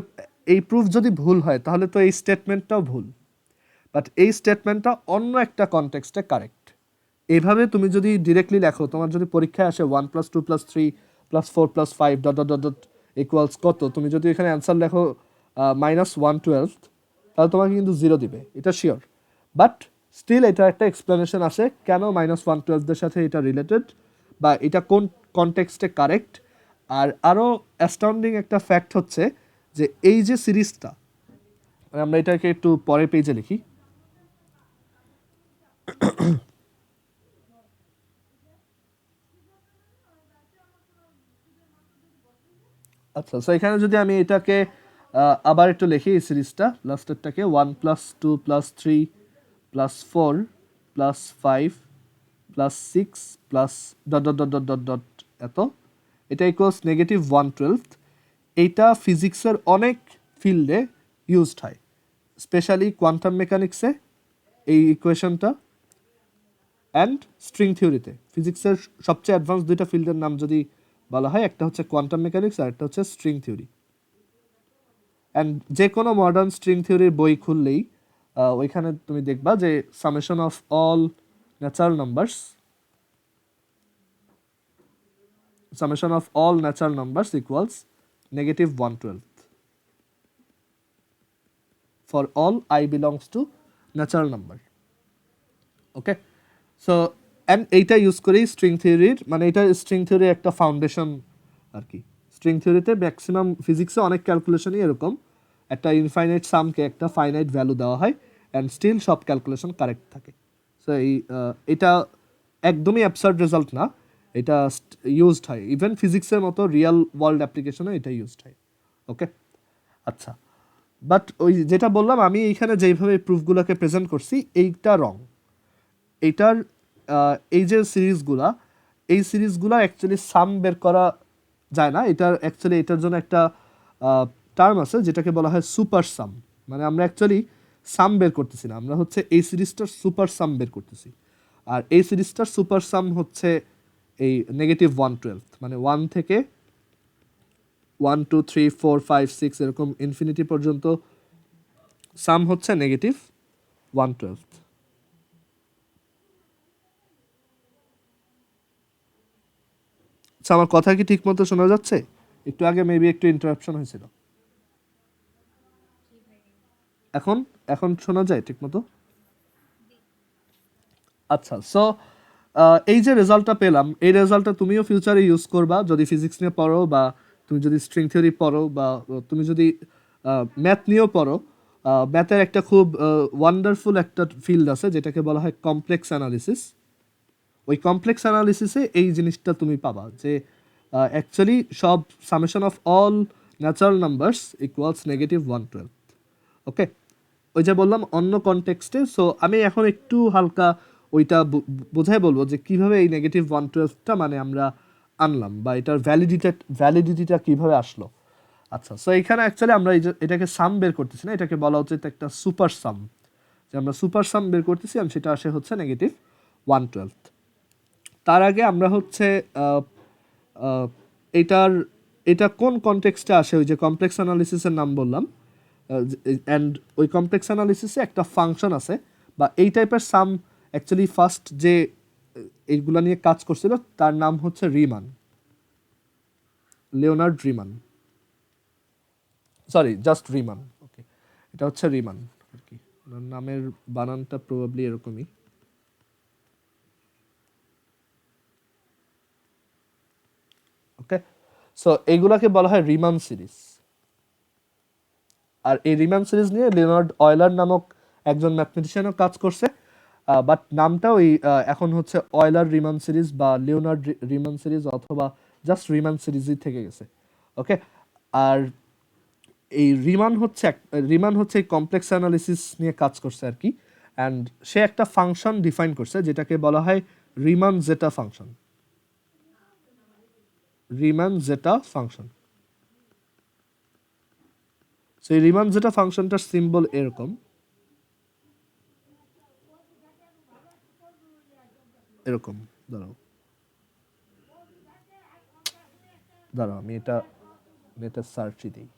এই প্রুফ যদি ভুল হয় তাহলে তো এই স্টেটমেন্টটাও ভুল, বাট এই স্টেটমেন্টটা অন্য একটা কনটেক্সটে কারেক্ট। এইভাবে তুমি যদি ডিরেক্টলি লেখো, তোমার যদি পরীক্ষায় আসে 1 + 2 + 3 + 4 + 5 dot dot dot dot equals কত, তুমি যদি এখানে অ্যান্সার লেখো -1/12, তাহলে তোমাকে কিন্তু 0 দিবে, এটা শিওর। বাট স্টিল এটা একটা এক্সপ্লেনেশন আছে কেন -1/12 সাথে এটা রিলেটেড, বা এটা কোন কনটেক্সটে কারেক্ট। আর আরও অ্যাস্টাউন্ডিং একটা ফ্যাক্ট হচ্ছে যে এই যে সিরিজটা, আমরা এটাকে একটু পরের পেজে লিখি। আচ্ছা, সো এখানে যদি আমি এটাকে আবার একটু লিখি, এই সিরিজটা লাস্টেরটাকে 1 + 2 + 3 + 4 + 5 + 6 + dot dot dot dot dot dot এত, এটা ইকুয়ালস -1/12। এইটা ফিজিক্সের অনেক ফিল্ডে ইউজড হয়, স্পেশালি কোয়ান্টাম মেকানিক্সে এই ইকুয়েশনটা, অ্যান্ড স্ট্রিং থিওরিতে। ফিজিক্সের সবচেয়ে অ্যাডভান্স দুইটা ফিল্ডের নাম যদি বলা হয়, একটা হচ্ছে কোয়ান্টাম মেকানিক্স আর একটা হচ্ছে স্ট্রিং থিওরি। অ্যান্ড যে কোনো মডার্ন স্ট্রিং থিওরির বই খুললেই ওইখানে তুমি দেখবা যে summation of all natural numbers, summation of all natural numbers equals -1/12 for all I belongs to natural number. Okay, so and এইটা ইউজ করি স্ট্রিং থিওরির, মানে এটা স্ট্রিং থিওরির একটা ফাউন্ডেশন আর কি। স্ট্রিং থিওরিতে ম্যাক্সিমাম ফিজিক্সে অনেক ক্যালকুলেশনই এরকম, একটা ইনফাইনাইট সামকে একটা ফাইনাইট ভ্যালু দেওয়া হয়, অ্যান্ড স্টিল সব ক্যালকুলেশন কারেক্ট থাকে। সো এটা একদমই অ্যাবসার্ড রেজাল্ট না, এটা ইউজড হয় ইভেন ফিজিক্সের মতো রিয়েল ওয়ার্ল্ড অ্যাপ্লিকেশনে এটা ইউজড হয়। ওকে, আচ্ছা, বাট ওই যেটা বললাম আমি এইখানে যেইভাবে প্রুফগুলোকে প্রেজেন্ট করছি এইটা রং। এইটার এই যে সিরিজগুলা, এই সিরিজগুলা অ্যাকচুয়ালি সাম বের করা যায় না, এটার অ্যাকচুয়ালি এটার জন্য একটা টার্ম আছে যেটাকে বলা হয় সুপার সাম। মানে আমরা অ্যাকচুয়ালি সাম বের করতেছি না, আমরা হচ্ছে এই সিরিজটার সুপার সাম বের করতেছি। আর এই সিরিজটার সুপার সাম হচ্ছে এই -1/12, মানে 1 থেকে 1 2 3 4 5 6 এরকম ইনফিনিটি পর্যন্ত সাম হচ্ছে -1/12। আচ্ছা, আমার কথা কি ঠিক মতো শোনা যাচ্ছে? একটু আগে মেবি একটু ইন্টারাপশন হয়েছিল। এখন এখন শোনা যায় ঠিক মতো? আচ্ছা, সো এই যে রেজাল্টটা পেলাম, এই রেজাল্টটা তুমিও ফিউচারে ইউজ করবা যদি ফিজিক্স নিয়ে পড়ো, বা তুমি যদি স্ট্রিং থিওরি পড়ো, বা তুমি যদি ম্যাথ নিয়েও পড়ো। ম্যাথের একটা খুব ওয়ান্ডারফুল একটা ফিল্ড আছে যেটাকে বলা হয় কমপ্লেক্স অ্যানালিসিস। ওই কমপ্লেক্স অ্যানালিসিসে এই জিনিসটা তুমি পাবা যে অ্যাকচুয়ালি সব summation of all natural numbers equals -1/12। ওকে, ওই যে বললাম অন্য কনটেক্সটে। সো আমি এখন একটু হালকা ওইটা বোঝাই বলবো যে কিভাবে এই -1/12টা মানে আমরা আনলাম, বা এটার ভ্যালিডিটিটা কিভাবে আসলো। আচ্ছা, সো এখানে অ্যাকচুয়ালি আমরা এটাকে সাম বের করতেছি না, এটাকে বলা উচিত একটা সুপার সাম, যে আমরা সুপার সাম বের করতেছি, আর সেটা আসে হচ্ছে -1/12। তার আগে আমরা হচ্ছে এটার এটা কোন কনটেক্সটে আসে, ওই যে কমপ্লেক্স অ্যানালিসিসের নাম বললাম, অ্যান্ড ওই কমপ্লেক্স অ্যানালিসিসে একটা ফাংশন আছে, বা এই টাইপের সাম অ্যাকচুয়ালি ফার্স্ট যে এইগুলো নিয়ে কাজ করছিল তার নাম হচ্ছে Riemann, Leonard Riemann, sorry just Riemann. Okay, এটা হচ্ছে রিমান আর কি, ওনার নামের বানানটা প্রবাবলি এরকমই। ওকে, সো এইগুলাকে বলা হয় রিমান সিরিজ। আর এই রিমান সিরিজ নিয়ে লিওনার্ড অয়লার নামক একজন ম্যাথমেটিশিয়ানও কাজ করছে, বাট নামটা ওই এখন হচ্ছে অয়লার রিমান সিরিজ, বা লিওনার্ড রিমান সিরিজ, অথবা জাস্ট রিমান সিরিজই থেকে গেছে। ওকে, আর এই রিমান হচ্ছে এই কমপ্লেক্স অ্যানালিসিস নিয়ে কাজ করছে আর কি, অ্যান্ড সে একটা ফাংশন ডিফাইন করছে যেটাকে বলা হয় Riemann zeta function. Riemann zeta function. So এই রিমান যেটা ফাংশনটার সিম্বল এরকম, এরকম। দাঁড়াও আমি এটা সার্চই দিই।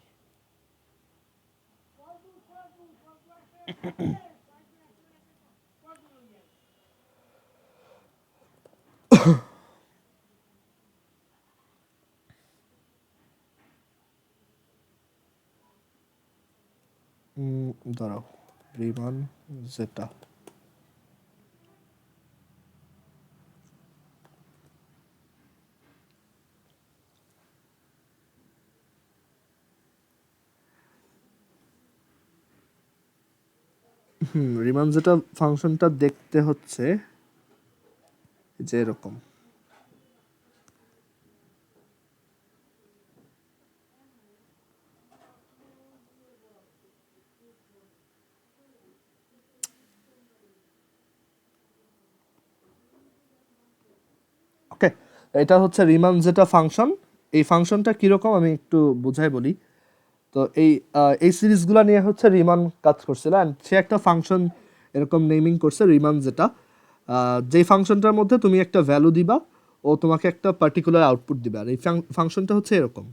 দাঁড়াও, রিমান জেটা। রিমান জেটা ফাংশনটা দেখতে হচ্ছে যে এরকম। ওকে, এটা হচ্ছে রিমান জেটা ফাংশন। এই ফাংশনটা কীরকম আমি একটু বুঝাই বলি। তো এই সিরিজগুলো নিয়ে হচ্ছে রিমান কাজ করছিল, অ্যান্ড সে একটা ফাংশন এরকম নেমিং করছে রিমান যেটা, যেই ফাংশনটার মধ্যে তুমি একটা ভ্যালু দিবা ও তোমাকে একটা পার্টিকুলার আউটপুট দিবে। আর এই ফাংশনটা হচ্ছে এরকম,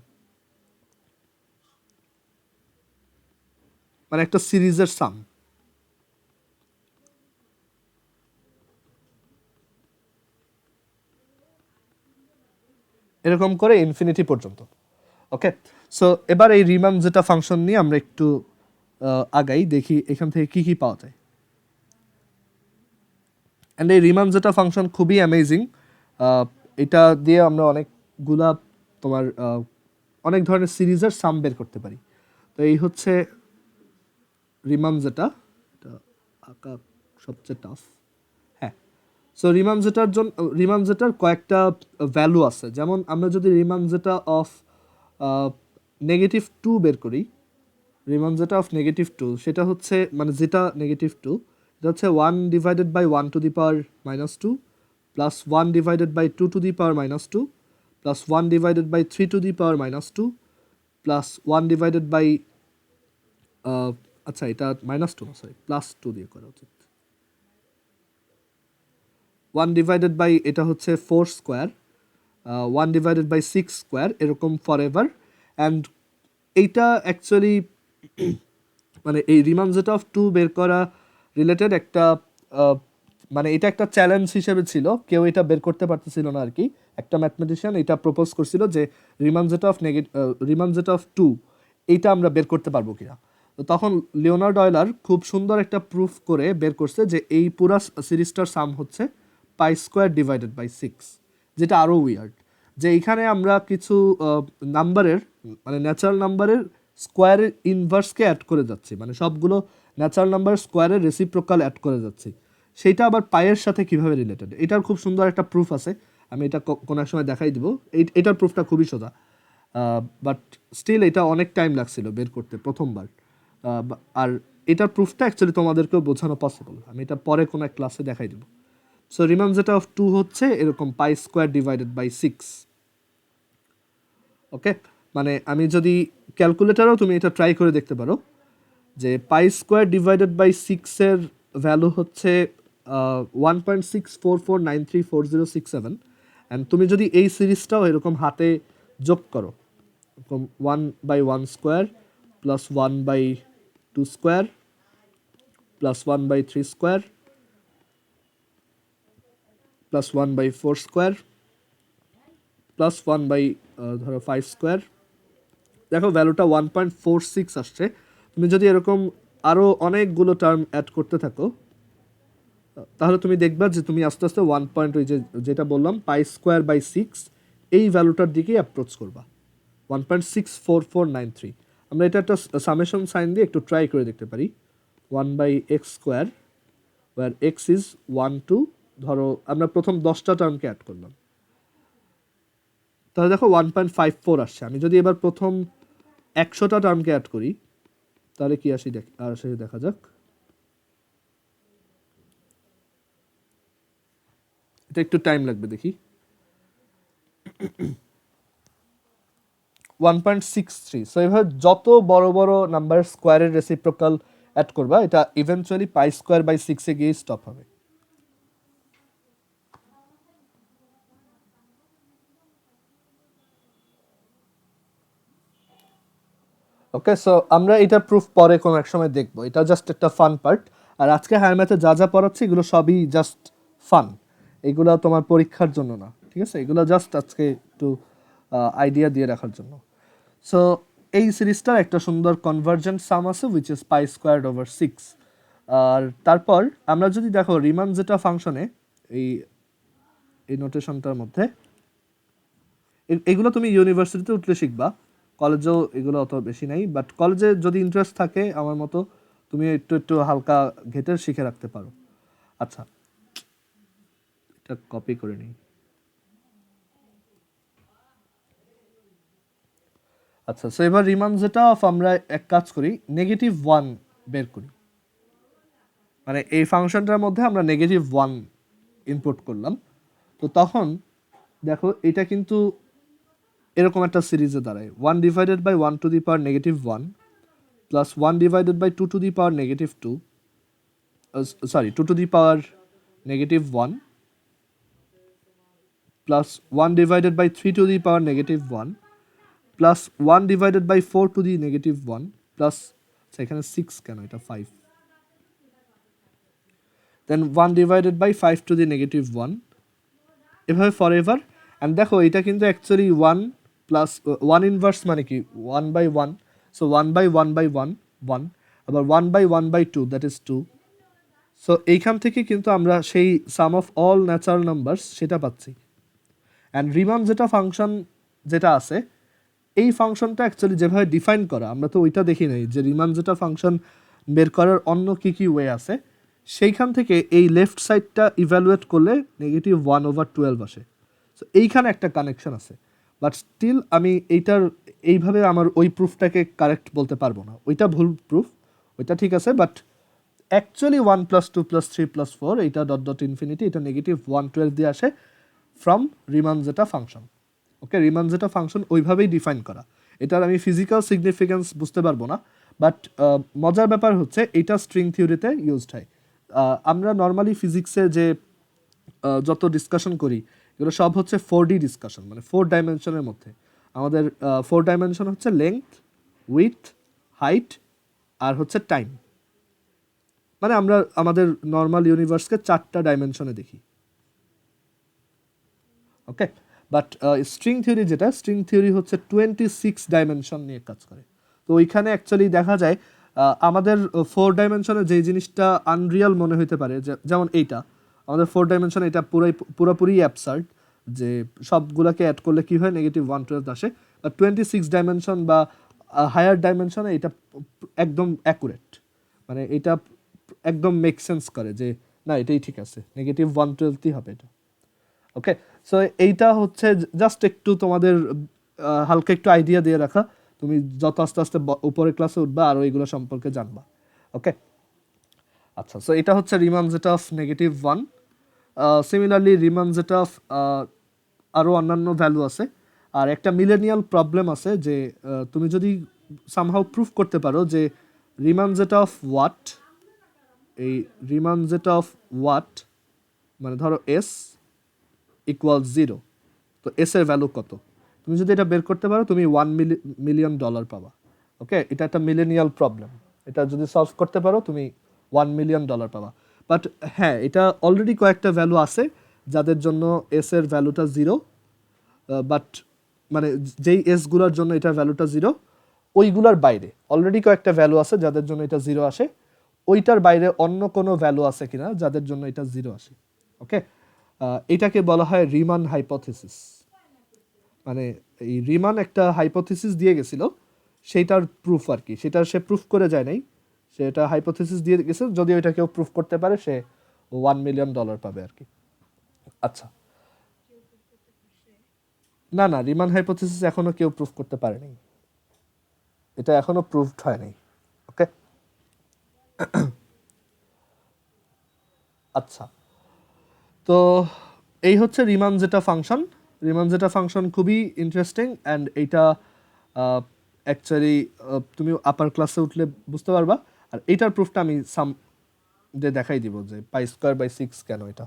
মানে একটা সিরিজের সাম। এরকম করে ইনফিনিটি পর্যন্ত। ওকে, সো এবার এই রিমান যেটা ফাংশন নিয়ে আমরা একটু আগাই, দেখি এখান থেকে কি কি পাওয়া যায়। অ্যান্ড এই রিমান যেটা ফাংশন খুবই অ্যামেজিং। এটা দিয়ে আমরা অনেকগুলা তোমার অনেক ধরনের সিরিজের সাম বের করতে পারি। তো এই হচ্ছে রিমান যেটা, এটা আঁকা সবচেয়ে টাফ। হ্যাঁ, সো রিমান জেটার জন্য রিমান জেটার কয়েকটা ভ্যালু আছে। যেমন আমরা যদি রিমান জেটা অফ -2 বের করি, রিমান জেটা অফ -2 সেটা হচ্ছে মানে যেটা -2, এটা হচ্ছে 1 divided by 1 to the power -2 plus 1 divided by 2 to the power -2 plus 1 divided by 3 to the power -2 plus 1 divided by আচ্ছা এটা -2 সরি +2 দিয়ে করা উচিত। 1 ডিভাইডেড বাই এটা হচ্ছে 4 স্কোয়ার, 1 ডিভাইডেড বাই 6 স্কোয়ার, এরকম ফর এভার। অ্যান্ড এইটা অ্যাকচুয়ালি মানে এই রিমান জেটা অফ 2 বের করা রিলেটেড একটা মানে এটা একটা চ্যালেঞ্জ হিসেবে ছিল, কেউ এটা বের করতে পারতেছিল না আর কি। একটা ম্যাথমেটিশিয়ান এটা প্রপোজ করছিল যে রিমান জেটা অফ 2 এইটা আমরা বের করতে পারবো কিনা। তো তখন লিওনার্ড অয়লার খুব সুন্দর একটা প্রুফ করে বের করছে যে এই পুরা সিরিজটার সাম হচ্ছে পাই স্কোয়ার ডিভাইডেড বাই 6, যেটা আরও উইয়ার্ড যে এইখানে আমরা কিছু নাম্বারের মানে ন্যাচারাল নাম্বারের স্কোয়ারের ইনভার্সকে অ্যাড করে যাচ্ছি, মানে সবগুলো ন্যাচারাল নাম্বার স্কোয়ারের রেসিপ্রোকাল অ্যাড করে যাচ্ছি। সেইটা আবার পায়ের সাথে কিভাবে রিলেটেড, এটার খুব সুন্দর একটা প্রুফ আছে। আমি এটা কোনো এক সময় দেখাই দিব। এটার প্রুফটা খুবই সোজা, বাট স্টিল এটা অনেক টাইম লাগছিল বের করতে প্রথমবার। আর এটার প্রুফটা অ্যাকচুয়ালি তোমাদেরকেও বোঝানো পসিবল, আমি এটা পরে কোনো এক ক্লাসে দেখাই দেবো। সো রিমান জেটা অফ 2 হচ্ছে এরকম পাই স্কোয়ার ডিভাইডেড বাই 6। ওকে, মানে আমি যদি ক্যালকুলেটারও তুমি এটা ট্রাই করে দেখতে পারো যে পাই স্কোয়ার ডিভাইডেড বাই 6-এর ভ্যালু হচ্ছে 1.64493406 অ্যান্ড তুমি যদি এই সিরিজটাও এরকম হাতে যোগ করো, এরকম 1/1 square plus 1/2 square plus 1/3 square plus 1/4 square plus 1/5 square, দেখো ভ্যালুটা 1.46 আসছে। তুমি যদি এরকম আরও অনেকগুলো টার্ম অ্যাড করতে থাকো তাহলে তুমি দেখবা যে তুমি আস্তে আস্তে ওই যেটা বললাম পাই স্কোয়ার বাই 6 এই ভ্যালুটার দিকেই অ্যাপ্রোচ করবা, 1.64493। আমরা এটা একটা সামেশন সাইন দিয়ে একটু ট্রাই করে দেখতে পারি। 1/x square war x is 1 2, ধরো আমরা প্রথম 10টা টার্মকে অ্যাড করলাম, তাহলে দেখো 1.54 আসছে। আমি যদি এবার প্রথম 100টা টার্মকে অ্যাড করি তাহলে কি আসে দেখা যাক। এটা একটু টাইম লাগবে দেখি। 1.63। সো এভাবে যত বড় বড় নাম্বার স্কোয়ারের রেসিপ্রোকাল অ্যাড করবা এটা ইভেন্চুয়ালি পাই স্কোয়ার বাই 6 এ গিয়ে স্টপ হবে। ওকে, সো আমরা এটা প্রুফ পরে কোনো এক সময় দেখবো, এটা জাস্ট একটা ফান পার্ট। আর আজকে হায়ার ম্যাথে যা যা পড়াচ্ছি এগুলো সবই জাস্ট ফান, এগুলো তোমার পরীক্ষার জন্য না, ঠিক আছে? এগুলো জাস্ট আজকে একটু আইডিয়া দিয়ে রাখার জন্য। সো এই সিরিজটার একটা সুন্দর কনভার্জেন্ট সাম আছে which is pi squared over 6। আর তারপর আমরা যদি দেখো রিমান যেটা ফাংশনে এই এই নোটেশনটার মধ্যে এগুলো তুমি ইউনিভার্সিটিতে উঠলে শিখবা, কলেজেও এগুলো অত বেশি নাই, বাট কলেজে যদি ইন্টারেস্ট থাকে আমার মতো তুমি একটু একটু হালকা ঘেটে শিখে রাখতে পারো। আচ্ছা, এটা কপি করে নিই। আচ্ছা, সো এবার রিমান যেটা অফ আমরা এক কাজ করি, -1 বের করি। মানে এই ফাংশনটার মধ্যে আমরা -1 ইনপুট করলাম, তো তখন দেখো এটা কিন্তু এরকম একটা সিরিজে দাঁড়ায় 1 divided by 1 to the power -1 plus 1 divided by 2 to the power -2, sorry 2 to the power -1 plus 1 divided by 3 to the power -1 plus 1 divided by 4 to the -1 plus এখানে 6 কেন, এটা 5, then 1 divided by 5 to the -1, এভাবে for ever. And দেখো এটা কিন্তু actually 1 plus 1 inverse মানে কি 1 by 1, so 1 by 1 by 1 1, আবার 1 by 1 by 2 that is 2। So এইখান থেকে কিন্তু আমরা সেই sum of all natural numbers সেটা পাচ্ছি। অ্যান্ড রিমান যেটা ফাংশন যেটা আছে, এই ফাংশনটা অ্যাকচুয়ালি যেভাবে ডিফাইন করা আমরা তো ওইটা দেখি নাই, যে রিমান যেটা ফাংশন বের করার অন্য কী কী ওয়ে আছে, সেইখান থেকে এই লেফট সাইডটা ইভ্যালুয়েট করলে -1/12 আসে। সো এইখানে একটা কানেকশন আছে, বাট স্টিল আমি এইটার এইভাবে আমার ওই প্রুফটাকে কারেক্ট বলতে পারবো না, ওইটা ভুল প্রুফ, ওইটা ঠিক আছে, বাট অ্যাকচুয়ালি 1 + 2 + 3 + 4 এইটা ডট ডট ইনফিনিটি, এটা -112 দিয়ে আসে ফ্রম রিমান যেটা ফাংশন। ওকে, রিমান যেটা ফাংশন ওইভাবেই ডিফাইন করা, এটার আমি ফিজিক্যাল সিগনিফিকেন্স বুঝতে পারবো না, বাট মজার ব্যাপার হচ্ছে এটা স্ট্রিং থিওরিতে ইউজড হয়। আমরা নর্মালি ফিজিক্সে যে যত ডিসকাশন করি এগুলো সব হচ্ছে 4D ডিসকাশন, মানে 4 ডাইমেনশনের মধ্যে। আমাদের 4 ডাইমেনশন হচ্ছে লেংথ, উইথ, হাইট আর হচ্ছে টাইম। মানে আমরা আমাদের নর্মাল ইউনিভার্সকে 4টা ডাইমেনশনে দেখি। ওকে, বাট স্ট্রিং থিওরি যেটা, স্ট্রিং থিওরি হচ্ছে 26 ডাইমেনশন নিয়ে কাজ করে। তো ওইখানে অ্যাকচুয়ালি দেখা যায় আমাদের 4 ডাইমেনশনে যেই জিনিসটা আনরিয়াল মনে হতে পারে, যেমন এইটা আমাদের 4 ডাইমেনশন, এটা পুরোপুরি অ্যাবসার্ড, যে সবগুলোকে অ্যাড করলে কী হয় -112 আসে, বা 26 ডাইমেনশন বা হায়ার ডাইমেনশনে এটা একদম অ্যাকুরেট, মানে এটা একদম মেক সেন্স করে যে না এটাই ঠিক আছে, -112ই হবে এটা। ওকে, সো এইটা হচ্ছে জাস্ট একটু তোমাদের হালকা একটু আইডিয়া দিয়ে রাখা, তুমি যত আস্তে আস্তে উপরের ক্লাসে উঠবা আরও এইগুলো সম্পর্কে জানবা। ওকে, আচ্ছা, সো এটা হচ্ছে রিমান যেটা অফ -1। সিমিলারলি রিমান যেটা অফ আরও অন্যান্য ভ্যালু আছে। আর একটা মিলেনিয়াল প্রবলেম আছে, যে তুমি যদি সামহাউ প্রুফ করতে পারো যে রিমান যেটা অফ ওয়াট, এই রিমান যেটা অফ ওয়াট মানে ধরো এস ইকুয়াল 0, তো এস এর ভ্যালু কত, তুমি যদি এটা বের করতে পারো তুমি $1 মিলিয়ন পাবা। ওকে, এটা একটা মিলেনিয়াল প্রবলেম, এটা যদি সলভ করতে পারো তুমি $1 মিলিয়ন পাবা। বাট হ্যাঁ, এটা অলরেডি কয়েকটা ভ্যালু আছে যাদের জন্য এস এর ভ্যালুটা 0, বাট মানে যেই এসগুলোর জন্য এটার ভ্যালুটা 0, ওইগুলোর বাইরে অলরেডি কয়েকটা ভ্যালু আছে যাদের জন্য এটা 0 আসে, ওইটার বাইরে অন্য কোনো ভ্যালু আছে কিনা যাদের জন্য এটা 0 আসে। ওকে, এটাকে বলা হয় রিমান হাইপোথিসিস। মানে এই রিমান একটা হাইপোথিসিস দিয়ে গেছিল, সেইটার প্রুফ আর কি, সেটা সে প্রুফ করে যায় নাই, সেটা হাইপোথিসিস দিয়ে গেছে, যদি ওইটা কেউ প্রুফ করতে পারে সে $1 মিলিয়ন পাবে আর কি। আচ্ছা, না না, রিমান হাইপোথিসিস এখনো কেউ প্রুফ করতে পারেনি, এটা এখনো প্রুফড হয় নাই। ওকে, আচ্ছা, তো এই হচ্ছে রিমান যেটা ফাংশন। রিমান যেটা ফাংশন খুবই ইন্টারেস্টিং, অ্যান্ড এইটা অ্যাকচুয়ালি তুমি আপার ক্লাসে উঠলে বুঝতে পারবা। আর এইটার প্রুফটা আমি সাম ডে দেখাই দিব যে π²/6 কেন এটা।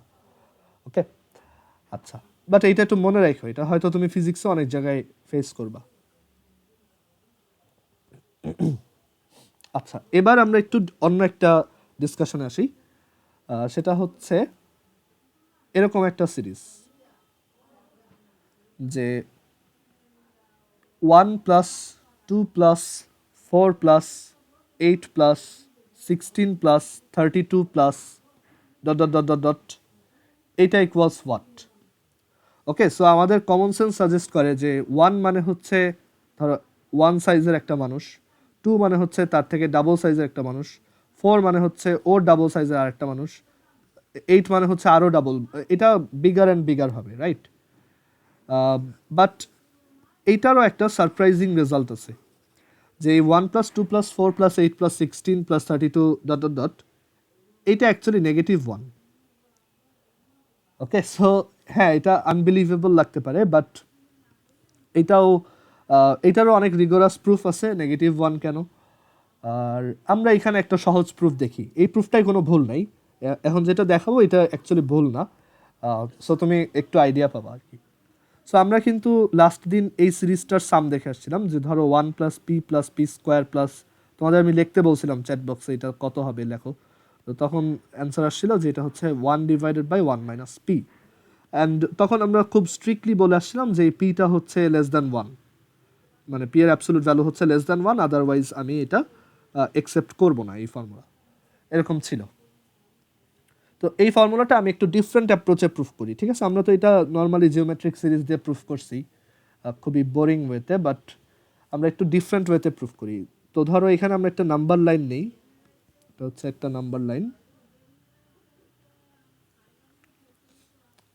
ওকে, আচ্ছা, বাট এইটা একটু মনে রাখো, এটা হয়তো তুমি ফিজিক্সে অনেক জায়গায় ফেস করবা। আচ্ছা, এবার আমরা একটু অন্য একটা ডিসকাশনে আসি। সেটা হচ্ছে এরকম একটা সিরিজ যে 1 plus 2 plus 4 plus 8 plus 16 plus 32 plus dot dot dot dot dot এটা ইকুয়ালস হোয়াট। ওকে, সো আমাদের কমন সেন্স সাজেস্ট করে যে 1 মানে হচ্ছে ধরো 1 সাইজের একটা মানুষ, 2 মানে হচ্ছে তার থেকে ডাবল সাইজের একটা মানুষ, 4 মানে হচ্ছে ওর ডাবল সাইজের আরেকটা মানুষ, 8 মানে হচ্ছে আরও ডাবল, এটা বিগার অ্যান্ড বিগার হবে, রাইট? বাট এইটারও একটা সারপ্রাইজিং রেজাল্ট আছে যে 1 plus 2 plus 4 plus 8 plus 16 plus 32 dot dot dot এইটা অ্যাকচুয়ালি -1। ওকে, সো হ্যাঁ, এটা আনবিলিভেবল লাগতে পারে, বাট এটারও অনেক রিগোরাস প্রুফ আছে -1 কেন। আর আমরা এখানে একটা সহজ প্রুফ দেখি, এই প্রুফটাই কোনো ভুল নাই। এখন যেটা দেখাবো এটা অ্যাকচুয়ালি ভুল না, সো তুমি একটু আইডিয়া পাবা আর কি। সো আমরা কিন্তু লাস্ট দিন এই সিরিজটার সাম দেখে আসছিলাম যে ধরো 1 প্লাস পি স্কোয়ার প্লাস, তোমাদের আমি লিখতে বলছিলাম চ্যাট বক্সে এটা কত হবে লেখো, তো তখন অ্যান্সার আসছিল যে এটা হচ্ছে 1/1 মাইনাস পি। অ্যান্ড তখন আমরা খুব স্ট্রিক্টলি বলে আসছিলাম যে পিটা হচ্ছে <1, মানে পি এর অ্যাবসলিউট ভ্যালু হচ্ছে <1, আদারওয়াইজ আমি এটা অ্যাকসেপ্ট করবো না এই ফর্মুলা, এরকম ছিল। তো এই ফর্মুলাটা আমি একটু ডিফারেন্ট অ্যাপ্রোচে প্রুফ করি, ঠিক আছে? আমরা তো এটা নর্মালি জিওমেট্রিক সিরিজ দিয়ে প্রুফ করছি খুবই বোরিং ওয়েতে, বাট আমরা একটু ডিফারেন্ট ওয়েতে প্রুফ করি। তো ধরো এখানে আমরা একটা নাম্বার লাইন নেই, এটা হচ্ছে একটা নাম্বার লাইন,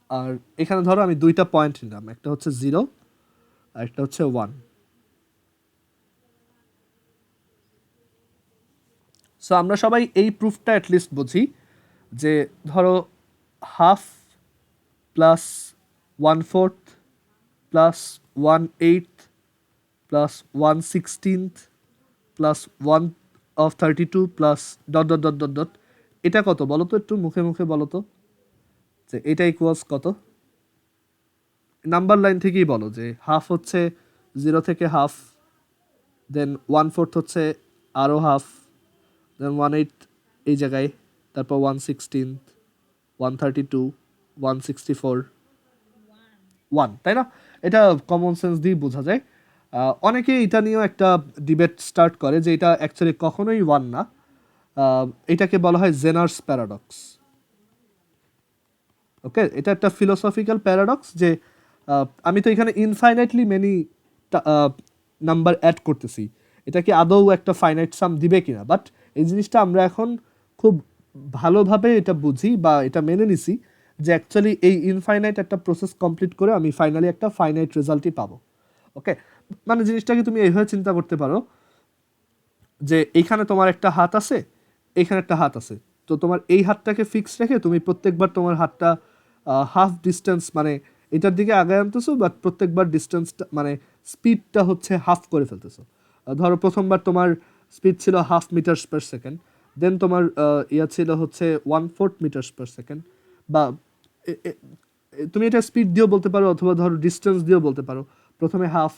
আর এখানে ধরো আমি দুইটা পয়েন্ট নিলাম, একটা হচ্ছে 0 আর একটা হচ্ছে 1। সো আমরা সবাই এই প্রুফটা অ্যাটলিস্ট বুঝি যে ধরো 1/2 plus 1/4 plus 1/8 plus 1/16 plus 1/32 plus dot dot dot dot dot এটা কত বলো তো, একটু মুখে মুখে বলো তো যে এটা ইকুয়ালস কত। নাম্বার লাইন থেকেই বলো যে 1/2 হচ্ছে 0 থেকে 1/2, দেন 1/4 হচ্ছে আরও 1/2, দেন 1/8 এই জায়গায়, তারপর 1/16, 1/32, 1/64, 1, তাই না? এটা কমন সেন্স দিয়ে বোঝা যায়। অনেকে এটা নিয়েও একটা ডিবেট স্টার্ট করে যে এটা অ্যাকচুয়ালি কখনোই 1 না, এটাকে বলা হয় জেনার্স প্যারাডক্স। ওকে, এটা একটা ফিলোসফিক্যাল প্যারাডক্স যে আমি তো এখানে ইনফাইনাইটলি মেনি নাম্বার অ্যাড করতেছি, এটা কি আদৌ একটা ফাইনাইট সাম দিবে কিনা, বাট এই জিনিসটা আমরা এখন খুব ভালোভাবে এটা বুঝি বা এটা মেনে নিছি যে অ্যাকচুয়ালি এই ইনফাইনাইট একটা প্রসেস কমপ্লিট করে আমি ফাইনালি একটা ফাইনাইট রেজাল্টই পাবো। ওকে, মানে জিনিসটাকে তুমি এইভাবে চিন্তা করতে পারো যে এইখানে তোমার একটা হাত আছে, এইখানে একটা হাত আছে, তো তোমার এই হাতটাকে ফিক্স রেখে তুমি প্রত্যেকবার তোমার হাতটা হাফ ডিস্টেন্স মানে এটার দিকে আগায় আনতেছো, বাট প্রত্যেকবার ডিস্টেন্সটা মানে স্পিডটা হচ্ছে হাফ করে ফেলতেছো। ধরো প্রথমবার তোমার স্পিড ছিল 0.5 মিটার্স পার সেকেন্ড, দেন তোমার ইয়া ছিল হচ্ছে 1/4 মিটার্স পার সেকেন্ড, বা তুমি এটা স্পিড দিয়েও বলতে পারো অথবা ধরো ডিস্টেন্স দিয়েও বলতে পারো, প্রথমে 1/2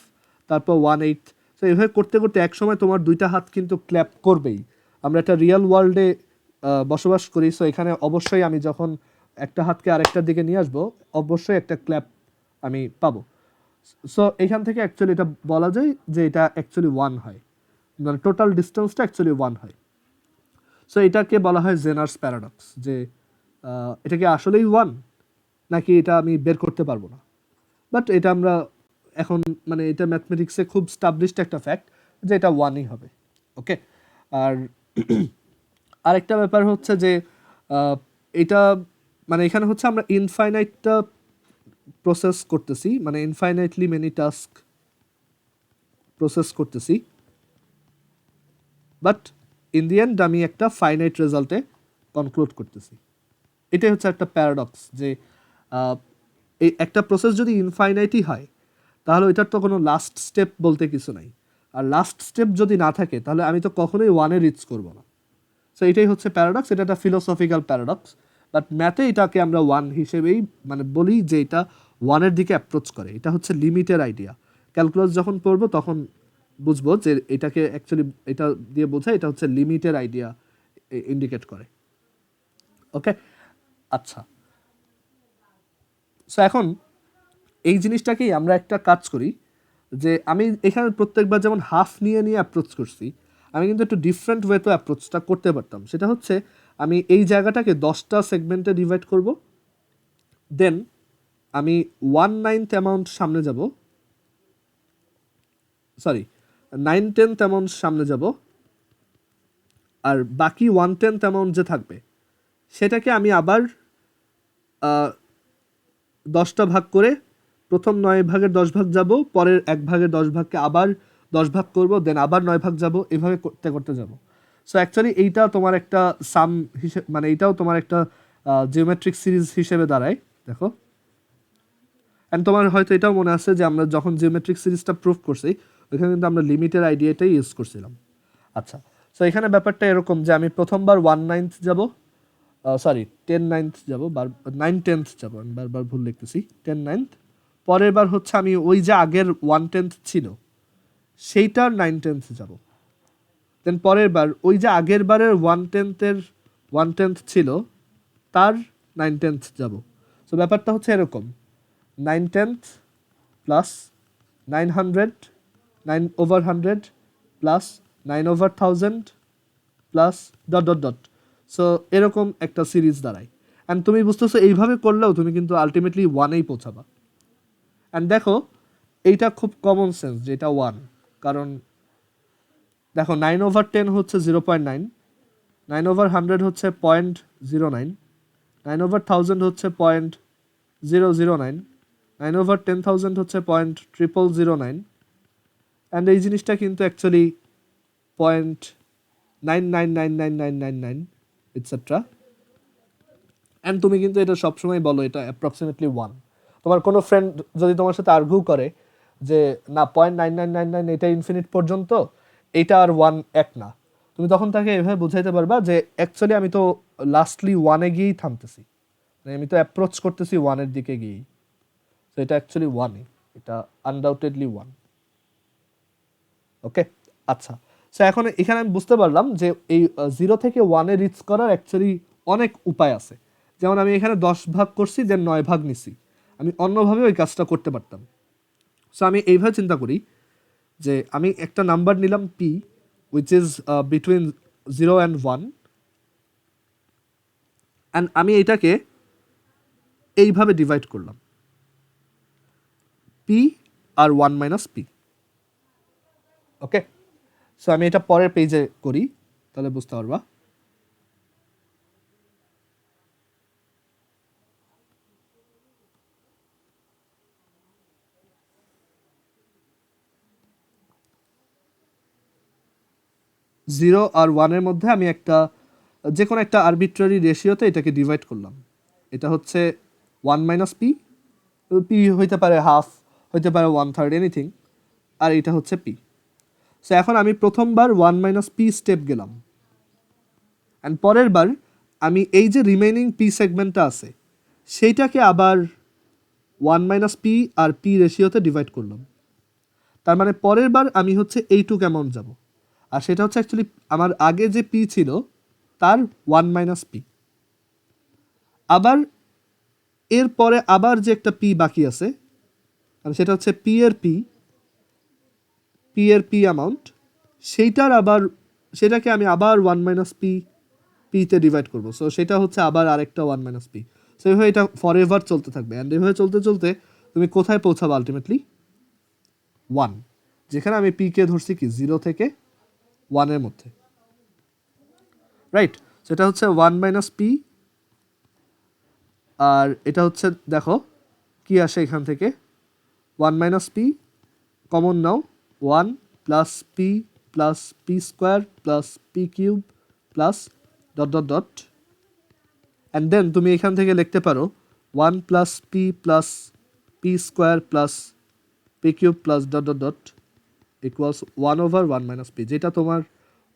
তারপর 1/8। তো এভাবে করতে করতে একসময় তোমার দুইটা হাত কিন্তু ক্ল্যাপ করবেই। আমরা একটা রিয়েল ওয়ার্ল্ডে বসবাস করি, সো এখানে অবশ্যই আমি যখন একটা হাতকে আরেকটার দিকে নিয়ে আসবো অবশ্যই একটা ক্ল্যাপ আমি পাবো। সো এখান থেকে অ্যাকচুয়ালি এটা বলা যায় যে এটা অ্যাকচুয়ালি 1 হয়, মানে টোটাল ডিস্টেন্সটা অ্যাকচুয়ালি 1 হয়। সো এটাকে বলা হয় জেনার্স প্যারাডক্স, যে এটা কি আসলেই 1 নাকি এটা আমি বের করতে পারবো না। বাট এটা আমরা এখন মানে এটা ম্যাথমেটিক্সে খুব স্টাবলিশড একটা ফ্যাক্ট যে এটা 1ই হবে। ওকে, আর আরেকটা ব্যাপার হচ্ছে যে এটা মানে এখানে হচ্ছে আমরা ইনফাইনাইটটা প্রসেস করতেছি, মানে ইনফাইনাইটলি মেনি টাস্ক প্রসেস করতেছি, বাট ইন দি এন্ড আমি একটা ফাইনাইট রেজাল্টে কনক্লুড করতেছি। এটাই হচ্ছে একটা প্যারাডক্স যে এই একটা প্রসেস যদি ইনফাইনাইটই হয় তাহলে এটার তো কোনো লাস্ট স্টেপ বলতে কিছু নাই। আর লাস্ট স্টেপ যদি না থাকে তাহলে আমি তো কখনোই ওয়ানে রিচ করব না। সো এটাই হচ্ছে প্যারাডক্স, এটা একটা ফিলোসফিক্যাল প্যারাডক্স, বাট ম্যাথে এটাকে আমরা ওয়ান হিসেবেই মানে বলি যে এটা ওয়ানের দিকে অ্যাপ্রোচ করে। এটা হচ্ছে লিমিটের আইডিয়া। ক্যালকুলাস যখন পড়বো তখন বুঝবো যে এটাকে অ্যাকচুয়ালি এটা দিয়ে বোঝায় এটা হচ্ছে লিমিটের আইডিয়া ইন্ডিকেট করে। ওকে, আচ্ছা। সো এখন এই জিনিসটাকেই আমরা একটা কাজ করি যে আমি এখানে প্রত্যেকবার যেমন হাফ নিয়ে অ্যাপ্রোচ করছি, আমি কিন্তু একটু ডিফারেন্ট ওয়েতে অ্যাপ্রোচটা করতে পারতাম। সেটা হচ্ছে আমি এই জায়গাটাকে 10টা সেগমেন্টে ডিভাইড করব, দেন আমি 1/9 অ্যামাউন্ট সামনে যাব, সরি 9/10 অ্যামাউন্ট সামনে যাব, আর বাকি 1/10 অ্যামাউন্ট যে থাকবে সেটাকে আমি আবার 10টা ভাগ করে প্রথম 9 ভাগের 10 ভাগ যাব, পরের 1 ভাগের 10 ভাগকে আবার 10 ভাগ করব, দেন আবার 9 ভাগ যাব, এভাবে করতে করতে যাব। সো অ্যাকচুয়ালি এইটা তোমার একটা সাম হিসেবে, মানে এইটাও তোমার একটা জিওমেট্রিক সিরিজ হিসেবে দাঁড়ায়। দেখো, অ্যান্ড তোমার হয়তো এটাও মনে আছে যে আমরা যখন জিওমেট্রিক সিরিজটা প্রুফ করছি ওইখানে কিন্তু আমরা লিমিটের আইডিয়াটাই ইউজ করছিলাম। আচ্ছা, সো এখানে ব্যাপারটা এরকম যে আমি প্রথমবার 1/9 যাব, সরি 10/9 যাব, 9/10 যাব, আমি বারবার ভুল লিখতেছি, 10/9। পরের বার হচ্ছে আমি ওই যে আগের 1/10 ছিল সেইটার 9/10 যাব, দেন পরের বার ওই যে আগের বারের 1/10 ছিল তার 9/10 যাব। সো ব্যাপারটা হচ্ছে এরকম, 9/10 plus 900, 9/100 plus 9/1000 plus dot dot dot. So এরকম একটা সিরিজ দাঁড়ায়। অ্যান্ড তুমি বুঝতেছো এইভাবে করলেও তুমি কিন্তু আলটিমেটলি ওয়ানেই পৌঁছাবা। অ্যান্ড দেখো এইটা খুব কমন সেন্স যে এটা ওয়ান, কারণ দেখো 9/10 হচ্ছে 0.9, 9/100 হচ্ছে 0.09, 9/1000 হচ্ছে 0.009, 9/10,000 হচ্ছে 0.0009, অ্যান্ড এই জিনিসটা কিন্তু অ্যাকচুয়ালি 0.999999 এটসেট্রা। অ্যান্ড তুমি কিন্তু এটা সবসময় বলো এটা অ্যাপ্রক্সিমেটলি ওয়ান। তোমার কোনো ফ্রেন্ড যদি তোমার সাথে আর্গু করে যে না 0.9999 এটা ইনফিনিট পর্যন্ত, এইটা আর ওয়ান এক না, তুমি তখন তাকে এভাবে বুঝাইতে পারবা যে অ্যাকচুয়ালি আমি তো লাস্টলি ওয়ানে গিয়েই থামতেছি, মানে আমি তো অ্যাপ্রোচ করতেছি ওয়ানের দিকে গিয়েই। তো এটা অ্যাকচুয়ালি ওয়ানই, এটা আনডাউটেডলি ওয়ান। ওকে, আচ্ছা। সো এখন এখানে আমি বুঝতে পারলাম যে এই 0 থেকে 1-এ রিচ করার অ্যাকচুয়ালি অনেক উপায় আছে। যেমন আমি এখানে 10 ভাগ করছি, দেন 9 ভাগ নিছি, আমি অন্যভাবে ওই কাজটা করতে পারতাম। সো আমি এইভাবে চিন্তা করি যে আমি একটা নাম্বার নিলাম P, which is between 0 and 1, and আমি এটাকে এইভাবে ডিভাইড করলাম, পি আর 1 মাইনাস পি। ওকে, সো আমি এটা পরের পেজে করি, তাহলে বুঝতে পারবা। জিরো আর ওয়ানের মধ্যে আমি একটা যে কোনো একটা আরবিট্রারি রেশিওতে এটাকে ডিভাইড করলাম। এটা হচ্ছে 1 মাইনাস পি, পি হইতে পারে হাফ, হইতে পারে 1/3, এনিথিং, আর এটা হচ্ছে পি। সো এখন আমি প্রথমবার 1 মাইনাস পি স্টেপ গেলাম, অ্যান্ড পরের বার আমি এই যে রিমেইনিং পি সেগমেন্টটা আছে সেইটাকে আবার 1 minus P R P রেশিওতে divide করলাম। তার মানে পরের বার আমি হচ্ছে এইটুক অ্যামাউন্ট যাব, আর সেটা হচ্ছে অ্যাকচুয়ালি আমার আগে যে পি ছিল তার 1 মাইনাস পি। আবার এরপরে আবার যে একটা পি বাকি আছে, মানে সেটা হচ্ছে পি এর পি অ্যামাউন্ট, সেইটার আবার সেটাকে আমি আবার 1 মাইনাস পিতে ডিভাইড করবো। সো সেটা হচ্ছে আবার আরেকটা 1 মাইনাস পি। সো এইভাবে এটা ফর এভার চলতে থাকবে, অ্যান্ড এভাবে চলতে চলতে তুমি কোথায় পৌঁছাবে আলটিমেটলি? 1, যেখানে আমি পিকে ধরছি কি 0 থেকে 1-এর মধ্যে, রাইট? সেটা হচ্ছে 1 মাইনাস পি, আর এটা হচ্ছে দেখো কি আসে এখান থেকে, 1 minus P common now, 1 plus P square plus P cube plus dot dot dot, and then তুমি এখান থেকে লিখতে পারো 1 plus P square plus P cube plus dot dot dot, equals 1/1 minus P, যেটা তোমার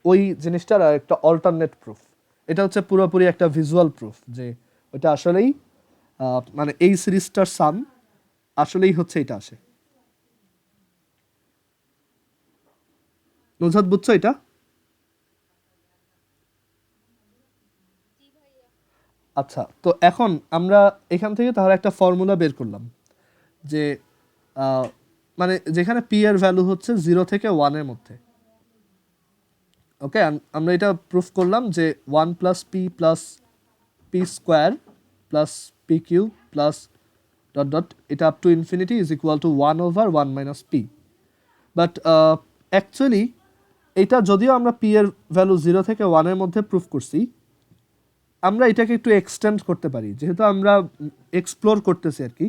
ওই জিনিসটার আর একটা অল্টারনেট প্রুফ। এটা হচ্ছে পুরোপুরি একটা ভিজুয়াল প্রুফ যে ওটা আসলেই মানে এই সিরিজটার সাম আসলেই হচ্ছে এটা আসে। নুজহাত বুঝছো এটা? আচ্ছা, তো এখন আমরা এখান থেকে তাহলে একটা ফর্মুলা বের করলাম যে মানে যেখানে পি এর ভ্যালু হচ্ছে 0 থেকে 1 এর মধ্যে। ওকে, আমরা এটা প্রুফ করলাম যে 1 plus P plus P square plus P Q plus dot dot এটা up to infinity is equal to 1/1 minus P. But actually এটা যদিও আমরা পি এর ভ্যালু 0 থেকে 1 এর মধ্যে প্রুফ করছি, আমরা এটাকে একটু এক্সটেন্ড করতে পারি, যেহেতু আমরা এক্সপ্লোর করতেছি আর কি।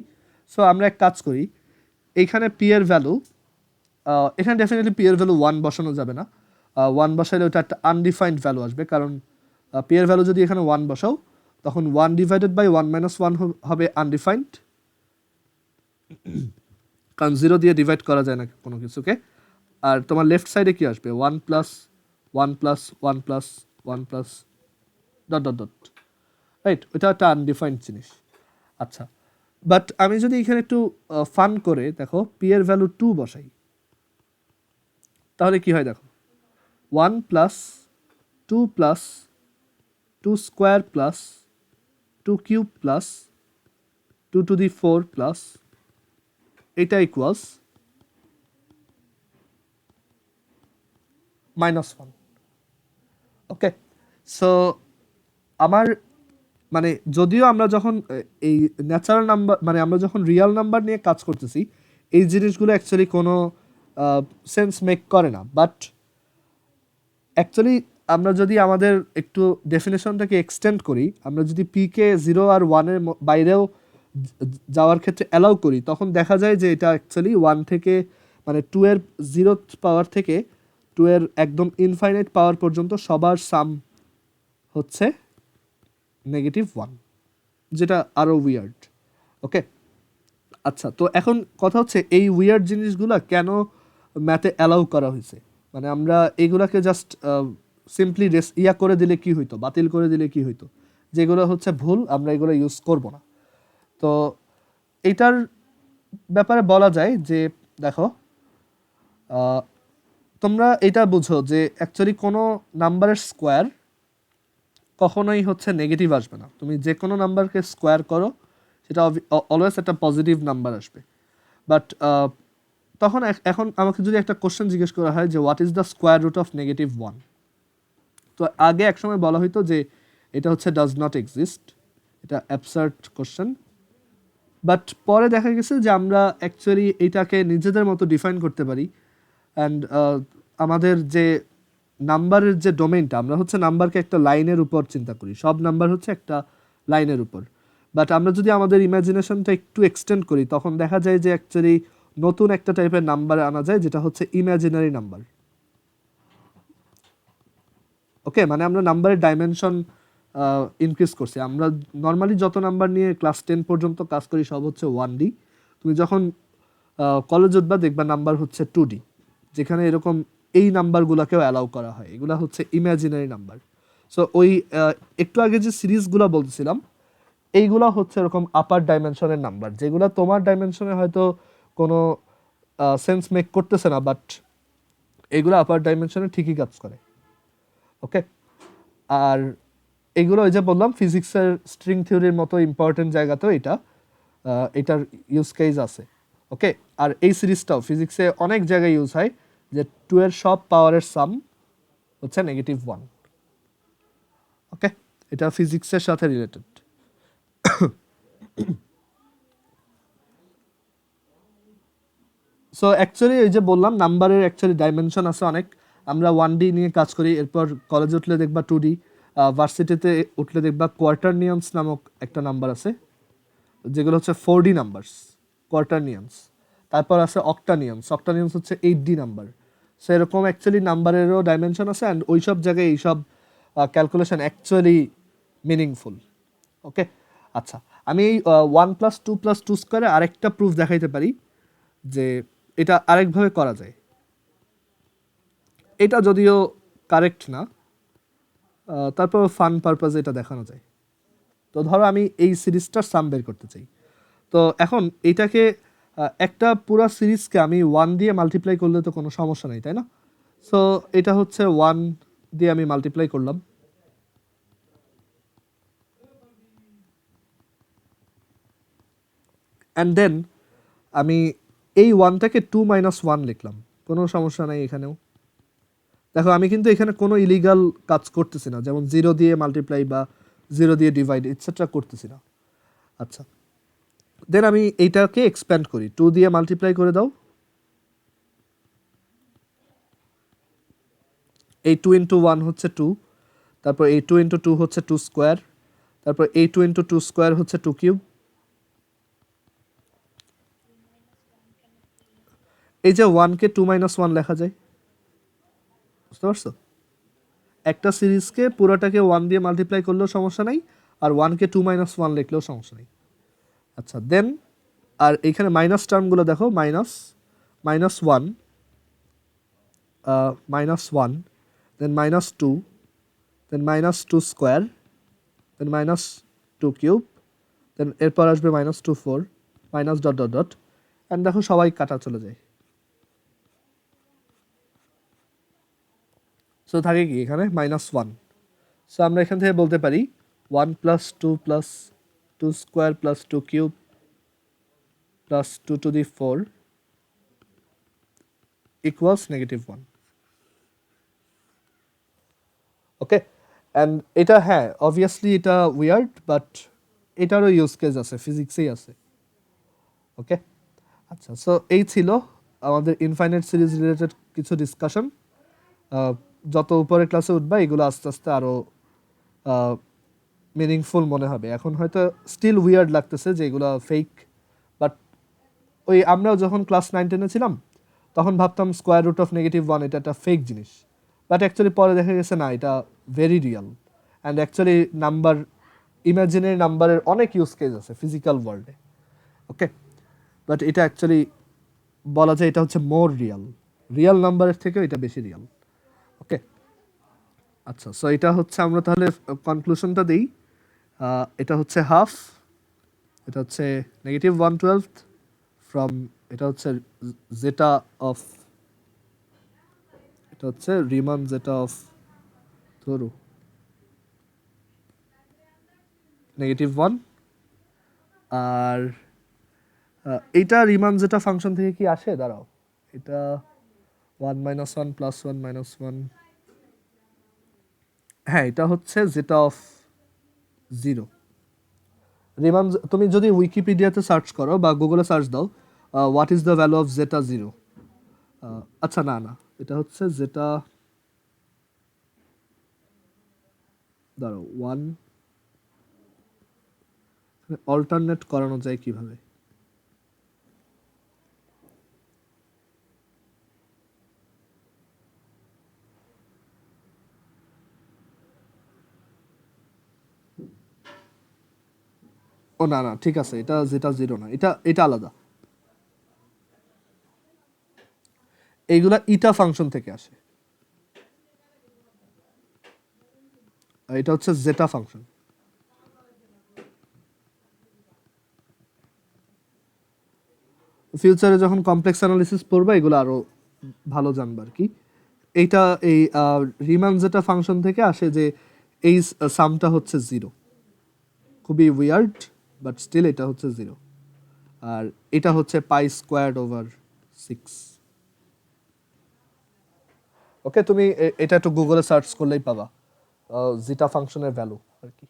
সো আমরা এক কাজ করি, এইখানে পি এর ভ্যালু, এখানে ডেফিনেটলি পি এর ভ্যালু 1 বসানো যাবে না। 1 বসাইলে ওটা একটা আনডিফাইন্ড ভ্যালু আসবে, কারণ পি এর ভ্যালু যদি এখানে 1 বসাও তখন 1 ডিভাইডেড বাই 1 মাইনাস 1 হবে আনডিফাইন্ড, কারণ 0 দিয়ে ডিভাইড করা যায় না কোনো কিছুকে। আর তোমার লেফট সাইডে কি আসবে? 1 plus 1 plus 1 plus 1 plus dot dot dot, right? ওটা একটা আনডিফাইন্ড জিনিস। আচ্ছা, বাট আমি যদি এখানে একটু ফান করে দেখো পি এর ভ্যালু 2 বসাই, তাহলে কি হয় দেখো, 1 plus 2 plus 2 square plus 2 cube plus 2 to the 4 plus এটা ইকুয়ালস -1। ওকে, সো আমার মানে যদিও আমরা যখন এই ন্যাচারাল নাম্বার মানে আমরা যখন রিয়েল নাম্বার নিয়ে কাজ করতেছি, এই জিনিসগুলো অ্যাকচুয়ালি কোনো সেন্স মেক করে না। বাট অ্যাকচুয়ালি আমরা যদি আমাদের একটু ডেফিনেশনটাকে এক্সটেন্ড করি, আমরা যদি পিকে 0 আর 1-এর বাইরেও যাওয়ার ক্ষেত্রে অ্যালাউ করি, তখন দেখা যায় যে এটা অ্যাকচুয়ালি 1 থেকে মানে 2 এর 0 পাওয়ার থেকে 2 এর একদম ইনফাইনাইট পাওয়ার পর্যন্ত সবার সাম হচ্ছে -1, যেটা আরও উইয়ার্ড। ওকে, আচ্ছা, তো এখন কথা হচ্ছে এই উইয়ার্ড জিনিসগুলো কেন ম্যাথে অ্যালাউ করা হয়েছে? মানে আমরা এইগুলাকে জাস্ট সিম্পলি করে দিলে কি হইতো, বাতিল করে দিলে কি হইতো, যেগুলো হচ্ছে ভুল আমরা এগুলো ইউজ করব না। তো এইটার ব্যাপারে বলা যায় যে দেখো, তোমরা এটা বুঝো যে অ্যাকচুয়ালি কোনো নাম্বারের স্কোয়ার কখনোই হচ্ছে নেগেটিভ আসবে না। তুমি যে কোনো নাম্বারকে স্কোয়ার করো, সেটা অলওয়েজ একটা পজিটিভ নাম্বার আসবে। বাট তখন এখন আমাকে যদি একটা কোশ্চেন জিজ্ঞেস করা হয় যে what is the square root of -1, তো আগে একসময় বলা হতো যে এটা হচ্ছে ডাজ নট এক্সিস্ট, এটা অ্যাবসার্ড কোশ্চেন। বাট পরে দেখা গেছে যে আমরা অ্যাকচুয়ালি এটাকে নিজেদের মতো ডিফাইন করতে পারি। অ্যান্ড আমাদের যে নাম্বারের যে ডোমেইনটা, আমরা হচ্ছে নাম্বারকে একটা লাইনের উপর চিন্তা করি, সব নাম্বার হচ্ছে একটা লাইনের উপর। বাট আমরা যদি আমাদের ইমাজিনেশনটা একটু এক্সটেন্ড করি, তখন দেখা যায় যে অ্যাকচুয়ালি নতুন একটা টাইপের নাম্বার আনা যায়, যেটা হচ্ছে ইমাজিনারি নাম্বার। ওকে, মানে আমরা নাম্বারের ডাইমেনশন ইনক্রিজ করছি। আমরা নর্মালি যত নাম্বার নিয়ে ক্লাস 10 পর্যন্ত কাজ করি সব হচ্ছে 1D। তুমি যখন কলেজ উঠবা দেখবা নাম্বার হচ্ছে 2D, যেখানে এরকম এই নাম্বারগুলোকেও অ্যালাউ করা হয়, এগুলো হচ্ছে ইমাজিনারি নাম্বার। সো ওই একটু আগে যে সিরিজগুলো বলছিলাম, এইগুলো হচ্ছে এরকম আপার ডাইমেনশনের নাম্বার, যেগুলো তোমার ডাইমেনশনে হয়তো কোনো সেন্স মেক করতেছে না, বাট এগুলো আপার ডাইমেনশনে ঠিকই কাজ করে। ওকে, আর এগুলো ওই যে বললাম ফিজিক্সের স্ট্রিং থিওরির মতো ইম্পর্টেন্ট জায়গাতেও এটার ইউজ কেস আছে। ওকে, আর এই সিরিজটাও ফিজিক্সে অনেক জায়গায় ইউজ হয়, যে 2 এর সব পাওয়ারের সাম হচ্ছে -1। ওকে, এটা ফিজিক্সের সাথে রিলেটেড। সো অ্যাকচুয়ালি এই যে বললাম নাম্বারের অ্যাকচুয়ালি ডাইমেনশন আছে অনেক। আমরা 1D নিয়ে কাজ করি, এরপর কলেজে উঠলে দেখবা 2D, ভার্সিটিতে উঠলে দেখবা কোয়ার্টারনিয়ান্স নামক একটা নাম্বার আছে, যেগুলো হচ্ছে 4D নাম্বারস, কোয়ার্টারনিয়ান্স। তারপর আছে অক্টানিয়ান্স, অক্টানিয়ান্স হচ্ছে 8D নাম্বার। সো এরকম অ্যাকচুয়ালি নাম্বারেরও ডাইমেনশন আছে, অ্যান্ড ওই সব জায়গায় এইসব ক্যালকুলেশন অ্যাকচুয়ালি মিনিংফুল। ওকে, আচ্ছা, আমি এই 1 প্লাস 2 প্লাস 2 স্কোয়ারে আরেকটা প্রুফ দেখাইতে পারি যে এটা আরেকভাবে করা যায়। এটা যদিও কারেক্ট না, তারপর ফান পারপাজে এটা দেখানো যায়। তো ধরো আমি এই সিরিজটার সাম বের করতে চাই, তো এখন এইটাকে একটা পুরো সিরিজকে আমি 1 দিয়ে মাল্টিপ্লাই করলে তো কোনো সমস্যা নেই, তাই না? সো এটা হচ্ছে 1 দিয়ে আমি মাল্টিপ্লাই করলাম, অ্যান্ড দেন আমি এই 1টাকে 2 - 1 লিখলাম, কোনো সমস্যা নাই এখানেও। দেখো আমি কিন্তু এখানে কোনো ইলিগাল কাজ করতেছি না, যেমন 0 দিয়ে মাল্টিপ্লাই বা 0 দিয়ে ডিভাইড ইটসেট্রা করতেছি না। আচ্ছা, দেন আমি এইটাকে এক্সপ্যান্ড করি, 2 দিয়ে মাল্টিপ্লাই করে দাও, এই 2 ইন্টু 1 হচ্ছে 2, তারপর এই 2 ইন্টু 2 হচ্ছে 2 স্কোয়ার, তারপর এই 2 ইন্টু 2 স্কোয়ার হচ্ছে 2 কিউব। এই যে 1কে 2 - 1 লেখা যায়, বুঝতে পারছো? একটা সিরিজকে পুরোটাকে 1 দিয়ে মাল্টিপ্লাই করলেও সমস্যা নাই, আর 1কে 2 - 1 লিখলেও সমস্যা নেই। আচ্ছা, দেন আর এইখানে মাইনাস টার্মগুলো দেখো, minus minus one, -1, then -2, then -2 square, then -2 cube, then এরপর আসবে -2 4, minus dot dot dot, and দেখো সবাই কাটা চলে যায়। সো থাকে কি এখানে -1। সো আমরা এখান থেকে বলতে পারি 1 + 2 + 2 square + 2 cube + 2 to the 4 equals -1। Okay, and এটা হ্যাঁ অবভিয়াসলি এটা উইয়ার্ড, বাট এটারও ইউজ কেস আছে, ফিজিক্সেই আছে। ওকে, আচ্ছা, সো এই ছিল আমাদের ইনফাইনাইট সিরিজ রিলেটেড কিছু ডিসকাশন। যত উপরে ক্লাসে উঠবা এগুলো আস্তে আস্তে আরও মিনিংফুল মনে হবে। এখন হয়তো স্টিল উইয়ার্ড লাগতেছে যে এগুলো ফেক, বাট ওই আমরাও যখন ক্লাস 9-10-এ ছিলাম তখন ভাবতাম স্কোয়ার রুট অফ -1 এটা একটা ফেক জিনিস, বাট অ্যাকচুয়ালি পরে দেখা গেছে না, এটা very Real. And actually number, imaginary নাম্বারের অনেক ইউজ কেস আছে ফিজিক্যাল ওয়ার্ল্ডে। ওকে, বাট এটা অ্যাকচুয়ালি বলা যায় এটা হচ্ছে মোর রিয়াল, রিয়াল নাম্বারের থেকেও এটা বেশি রিয়াল। ওকে, আচ্ছা, সো এটা হচ্ছে আমরা তাহলে কনক্লুশনটা দিই। এটা হচ্ছে হাফ, এটা হচ্ছে -1/12 ফ্রম, এটা হচ্ছে জেটা অফ, এটা হচ্ছে রিমান জেটা অফ ধরু -1, আর এইটা রিমান জেটা ফাংশন থেকে কি আসে দাঁড়াও, এটা 1 - 1 + 1 - 1, হ্যাঁ এটা হচ্ছে জেটা অফ 0। রিমান, তুমি যদি উইকিপিডিয়াতে সার্চ করো বা গুগলে সার্চ দাও what is the value of zeta 0, আচ্ছা না না, এটা হচ্ছে জেটা, দাঁড়াও 1, অল্টারনেট করানো যায় কিভাবে, ও না না ঠিক আছে, এটা জেটা 0 না, এটা এটা আলাদা, এইগুলা ইটা ফাংশন থেকে আসে, আর এটা হচ্ছে জেটা ফাংশন। ফিউচারে যখন কমপ্লেক্স অ্যানালিসিস পড়বা এগুলো আরো ভালো জানবা আর কি। এইটা এই রিমান জেটা ফাংশন থেকে আসে যে এই সামটা হচ্ছে 0, খুবই উইয়ার্ড, বাট স্টিল এটা হচ্ছে 0, আর এটা হচ্ছে π²/6। ওকে, তুমি এটা একটু গুগলে সার্চ করলেই পাবা জিটা ফাংশনের ভ্যালু আর কি।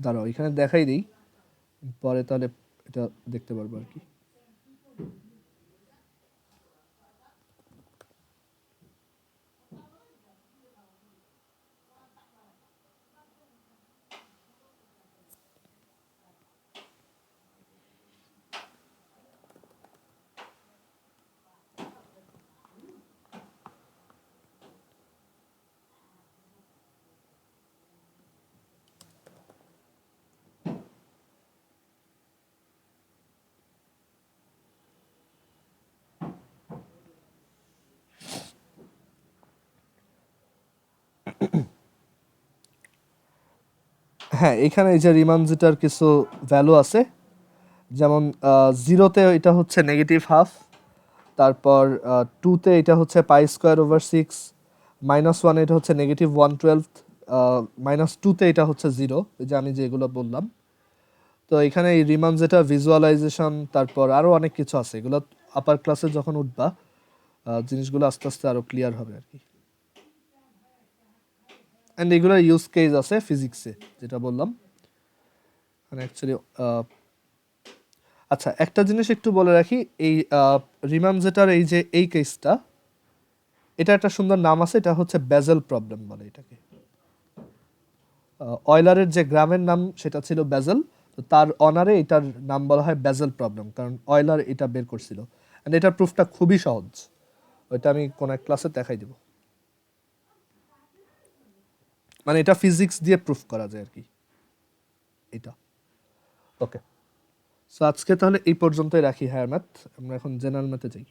দাঁড়াও এখানে দেখাই দিই, পরে তাহলে এটা দেখতে পারবো আর কি। হ্যাঁ, এখানে এই যে রিমান যেটার কিছু ভ্যালু আছে, যেমন জিরোতে এটা হচ্ছে নেগেটিভ হাফ, তারপর টুতে এটা হচ্ছে পাই স্কোয়ার ওভার সিক্স, মাইনাস ওয়ানে এটা হচ্ছে নেগেটিভ 1/12, মাইনাস টুতে এটা হচ্ছে জিরো, এই যে আমি যেগুলো বললাম। তো এখানে এই রিমান যেটা ভিজুয়ালাইজেশন, তারপর আরও অনেক কিছু আছে, এগুলো আপার ক্লাসে যখন উঠবা জিনিসগুলো আস্তে আস্তে আরও ক্লিয়ার হবে আর কি। অ্যান্ড এগুলোর ইউজ কেস আছে ফিজিক্সে, যেটা বললাম মানে অ্যাকচুয়ালি। আচ্ছা, একটা জিনিস একটু বলে রাখি, এই রিমান যেটার এই যে এই কেসটা, এটা একটা সুন্দর নাম আছে, এটা হচ্ছে বেজেল প্রবলেম বলে এটাকে। অয়লারের যে গ্রামের নাম সেটা ছিল বেজেল, তো তার অনারে এটার নাম বলা হয় বেজেল প্রবলেম, কারণ অয়লার এটা বের করছিল। অ্যান্ড এটার প্রুফটা খুবই সহজ, ওইটা আমি কোন এক ক্লাসে দেখাই দেব। মানে এটা ফিজিক্স দিয়ে প্রুফ করা যায় আর কি এটা। ওকে, সো আজকে তাহলে এই পর্যন্তই রাখি হায়ার ম্যাথ, আমরা এখন জেনারেল ম্যাথে যাই।